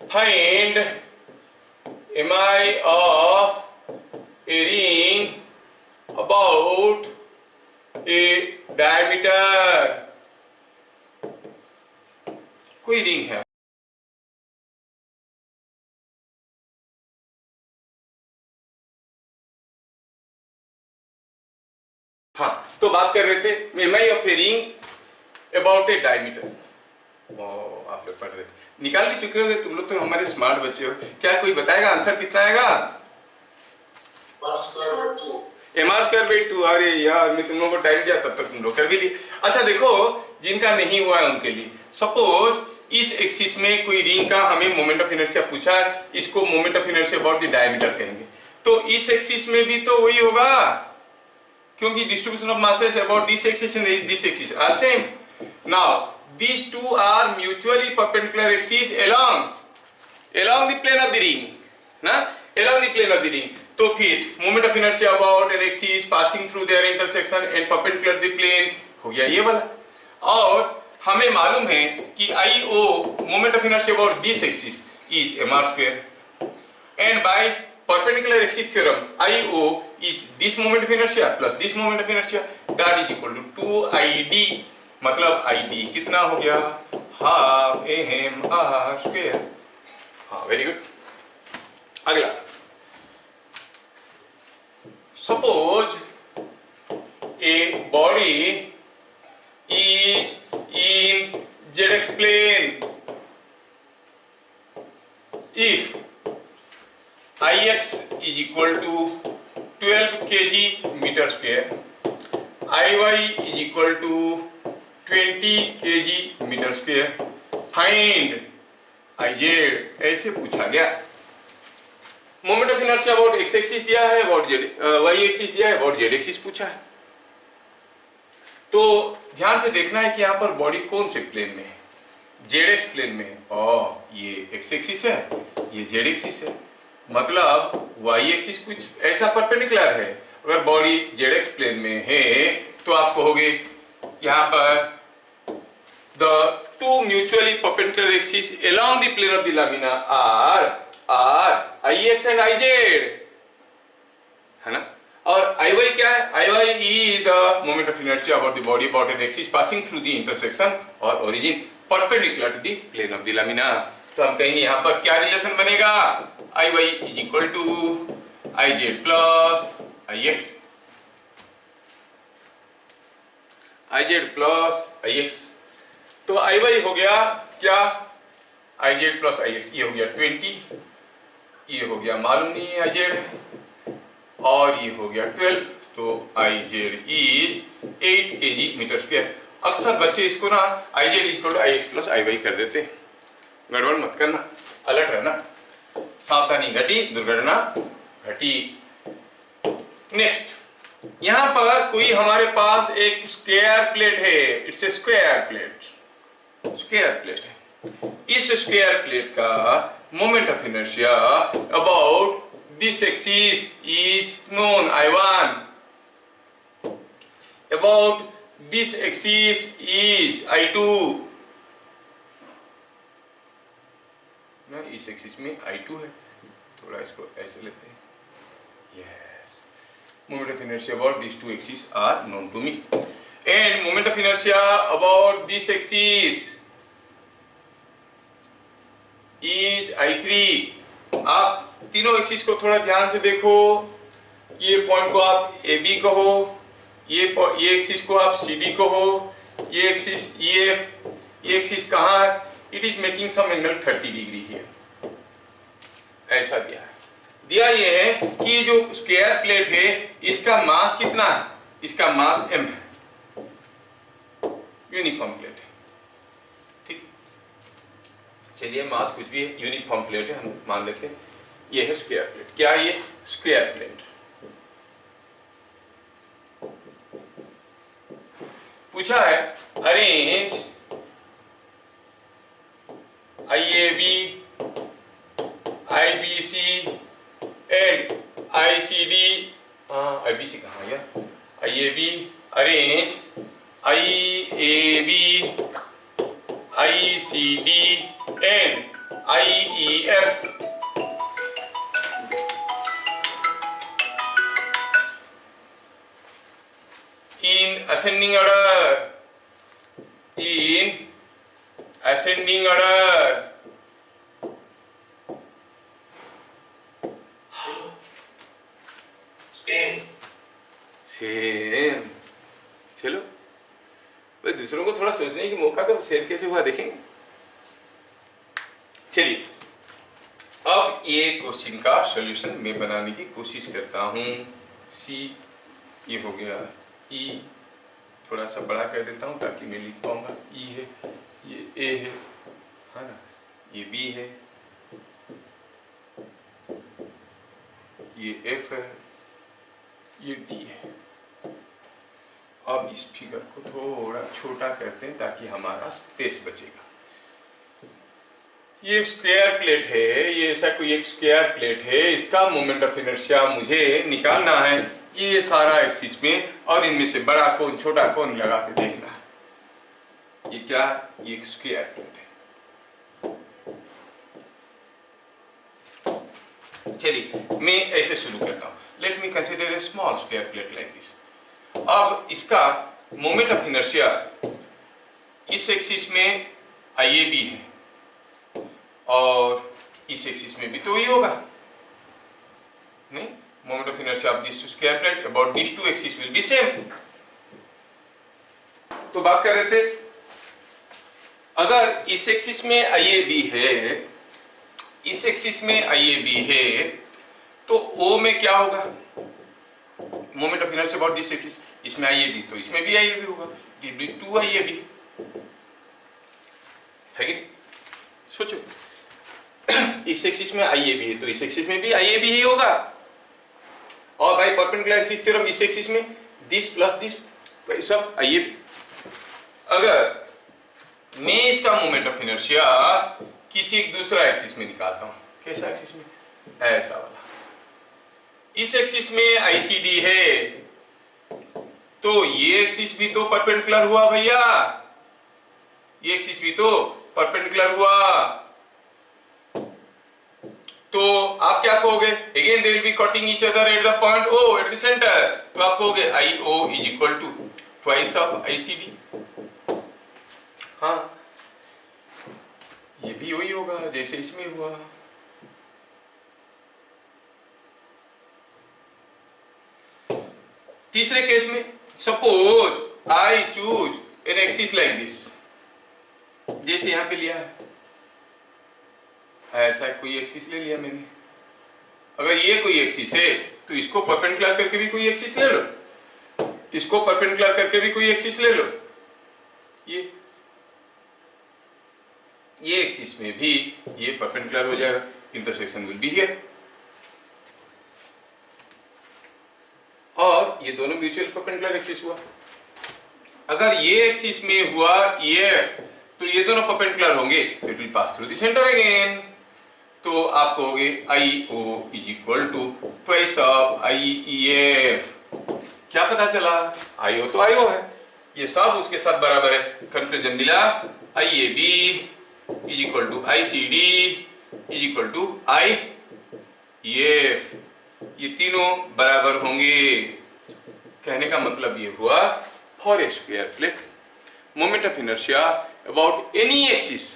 Speaker 1: Find MI of a ring about a diameter. कोई रिंग है, हाँ, तो बात कर रहे थे MI of a ring about a diameter. आप लोग पढ़ रहे थे, निकाल भी चुके होंगे तुम लोग, तो हमारे स्मार्ट बच्चे हो. क्या कोई बताएगा आंसर कितना आएगा? MR square by 2. अरे यार, मैं तुम लोगों को टाइम दिया, तब तक तुम लोग कर भी दिए. अच्छा देखो, जिनका नहीं हुआ है उनके लिए, सपोज इस एक्सिस में कोई रिंग का हमें मोमेंट ऑफ इनर्शिया पूछा है, इसको moment of inertia about the diameter कहेंगे. तो इस एक्सिस में भी तो वही होगा, क्योंकि distribution of masses about this axis and this axis are same. Now these two are mutually perpendicular axes along the plane of the ring, ना, along the plane of the ring. तो फिर moment of inertia about an axis passing through their intersection and perpendicular to the plane हो गया ये वाला. और हमें मालूम है कि IO moment of inertia about this axis is MR square, and by perpendicular axis theorem IO is this moment of inertia plus this moment of inertia, that is equal to 2ID. मतलब ID कितना हो गया? Half MR square. हाँ, very good. अगला, suppose A body is in ZX plane if IX is equal to 12 kg meter square, IY is equal to 20 kg meter square, find IZ. ऐसे पूछा गया. Moment of inertia about x axis दिया है, about y axis दिया है, about z axis पूछा है. तो ध्यान से देखना है कि यहाँ पर बॉडी कौन से प्लेन में है, जेड एक्स प्लेन में है, और ये एक्स एक्सिस है, ये जेड एक्सिस है, मतलब वाई एक्सिस कुछ ऐसा परपेंडिकुलर है। अगर बॉडी जेड एक्स प्लेन में है तो आप कहोगे यहाँ पर the two mutually perpendicular axis along the plane of the lamina are IX and IZ, है ना। और IY क्या है? IY is the moment of inertia about the body about an axis passing through the intersection or origin perpendicular to the plane of the lamina। तो हम कहेंगे यहाँ पर क्या रिलेशन बनेगा? IY is equal to IZ plus IX, IZ plus IX। तो IY हो गया क्या? IZ प्लस IX, ये हो गया 20, ये हो गया मालूम नहीं है IZ, और ये हो गया 12, तो IZ इज 8 kg मीटर स्क्वायर। अक्सर बच्चे इसको ना IZ equal to IX plus IY कर देते हैं, गड़बड़ मत करना, अलर्ट रहना, सावधानी घटी दुर्घटना घटी। नेक्स्ट, यहां पर कोई हमारे पास एक स्क्वायर प्लेट है, it's A square plate, square plate है। इस स्क्वायर प्लेट का moment of inertia about this axis is known I1, about this axis is I2, ना इस एक्सिस में I2 है, थोड़ा इसको ऐसे लेते हैं, yes. Moment of inertia about this two axis are known to me, and moment of inertia about this axis is I3। आप तीनों एक्सिस को थोड़ा ध्यान से देखो, ये पॉइंट को आप AB कहो, ये एक्सिस को आप CD कहो, ये एक्सिस EF, ये एक्सिस कहाँ है? It is making some angle 30 degree here, ऐसा दिया है। दिया ये है कि ये जो स्क्वायर प्लेट है इसका मास कितना है? इसका मास m है, यूनिफॉर्म प्लेट है, ठीक। चलिए मास कुछ भी है, यूनिफॉर्म प्लेट है, हम मान लेते हैं ये है स्क्वायर प्लेट। क्या है ये? Square plate. पूछा है arrange IAB, IBC and ICD, IBC कहाँ गया? IAB arrange IAB, ICD and IEF in ascending order, in ascending order। Same. चलो भाई, दूसरों को थोड़ा सोचने की मौका दो, सेम कैसे हुआ देखेंगे। चलिए अब ये क्वेश्चन का सॉल्यूशन मैं बनाने की कोशिश करता हूँ। सी ये हो गया, ई थोड़ा सा बड़ा कर देता हूँ ताकि मैं लिख पाऊंगा। ई है, ये ए है ना, ये बी है, ये एफ है, ये डी है। अब इस फिगर को थोड़ा छोटा करते हैं ताकि हमारा स्पेस बचेगा। ये स्क्वायर प्लेट है, ये ऐसा कोई एक स्क्वायर प्लेट है, इसका मोमेंट ऑफ इनर्शिया मुझे निकालना है। ये सारा एक्सिस में, और इनमें से बड़ा कौन छोटा कौन लगा के देखना है। ये क्या? ये एक स्क्वायर प्लेट है। चलिए मैं ऐसे शुरू करता हूँ। Let me consider a small square plate like this. अब इसका मोमेंट ऑफ इनर्शिया इस एक्सिस में IAB है और इस एक्सिस में भी तो ये होगा नहीं। Moment of inertia of this square plate about this two axis will be same. तो बात कर रहे थे, अगर इस एक्सिस में IAB है, इस एक्सिस में IAB है, तो O में क्या होगा? Moment of inertia about this axis, इसमें IAB तो इसमें भी IAB होगा, ये भी 2 IAB है कि? सोचो, इस एक्सिस में IAB है तो इस एक्सिस में भी IAB ही होगा। और भाई परपेंडिकुलर एक्सिस थ्योरम, इस एक्सिस में दिस प्लस दिस, भाई सब आइए। अगर मैं इसका मोमेंट ऑफ इनर्शिया किसी एक दूसरा एक्सिस में निकालता हूं, कैसा एक्सिस में, ऐसा वाला, इस एक्सिस में आईसीडी है, तो ये एक्सिस भी तो परपेंडिकुलर हुआ भैया, ये एक्सिस भी तो परपेंडिकुलर हुआ। तो आप क्या कहोगे, again they will be cutting each other at the point O at the centre, तो आप कहोगे I O is equal to twice of ICD. हाँ, ये भी वही होगा जैसे इसमें हुआ। तीसरे केस में suppose I choose an axis like this, जैसे यहां पे लिया है, ऐसा कोई एक्सिस ले लिया मैंने। अगर ये कोई एक्सिस है तो इसको परपेंडिकुलर करके भी कोई एक्सिस ले लो, इसको परपेंडिकुलर करके भी कोई एक्सिस ले लो। ये एक्सिस में भी ये परपेंडिकुलर हो जाएगा, इंटरसेक्शन विल बी हियर, और ये दोनों म्यूचुअल परपेंडिकुलर एक्सिस हुआ। अगर ये एक्सिस में हुआ ये, तो ये दोनों परपेंडिकुलर होंगे, तो it will pass through the centre again. तो आप कहोगे I O is equal to twice of I E F. क्या पता चला, आई ओ तो आई ओ है, ये सब उसके साथ बराबर है, कंक्लूजन मिला I A B is equal to I C D is equal to I E F, ये तीनों बराबर होंगे। कहने का मतलब ये हुआ, for a square plate moment of inertia about any axis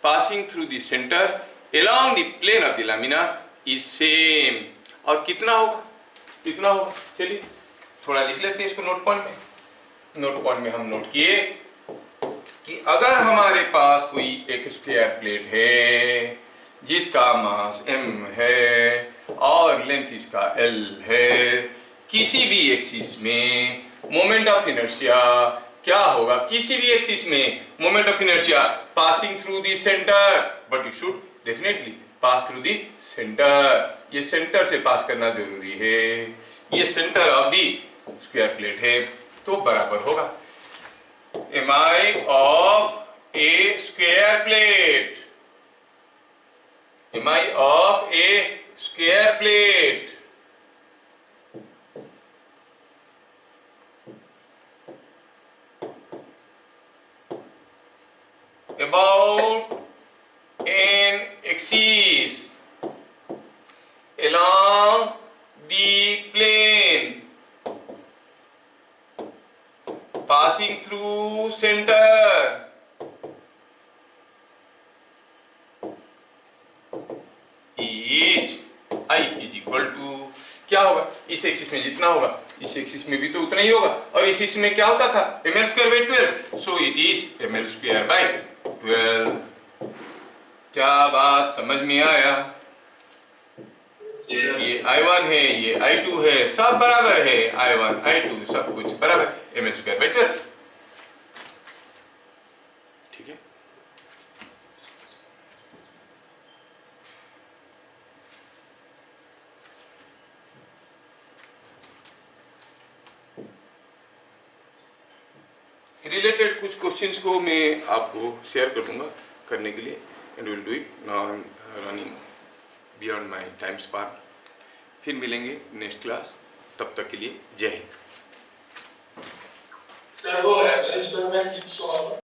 Speaker 1: passing through the centre along the plane of the lamina is same। और कितना होगा, कितना होगा, चलिए थोड़ा लिख लेते हैं इसको नोट पॉइंट में। नोट पॉइंट में हम नोट किए कि अगर हमारे पास कोई एक स्क्वायर प्लेट है जिसका मास m है और लेंथ इसका l है, किसी भी एक्सिस में मोमेंट ऑफ इनर्शिया क्या होगा, किसी भी एक्सिस में moment of inertia passing through the centre, but it should definitely pass through the centre. ये सेंटर से पास करना जरूरी है, ये centre of the square plate है, तो बराबर होगा M I of a square plate, M I of a square plate about an axis along the plane passing through center is I is equal to, क्या होगा, इस axis में जितना होगा इस एक्सिस में भी तो उतना ही होगा, और इस एक्सिस में क्या होता था ml square by 12, so it is ml square by 12। क्या बात समझ में आया, ये I1 है, ये I2 है, सब बराबर है, I1 I2 सब कुछ बराबर, ml square by 12। ठीक है, रिलेटेड कुछ क्वेश्चंस को मैं आपको शेयर कर दूंगा करने के लिए, and will do it now. I am running beyond my time span. फिर मिलेंगे नेक्स्ट क्लास, तब तक के लिए जय हिंद।
Speaker 2: सर वो एवरेज पर मैं 6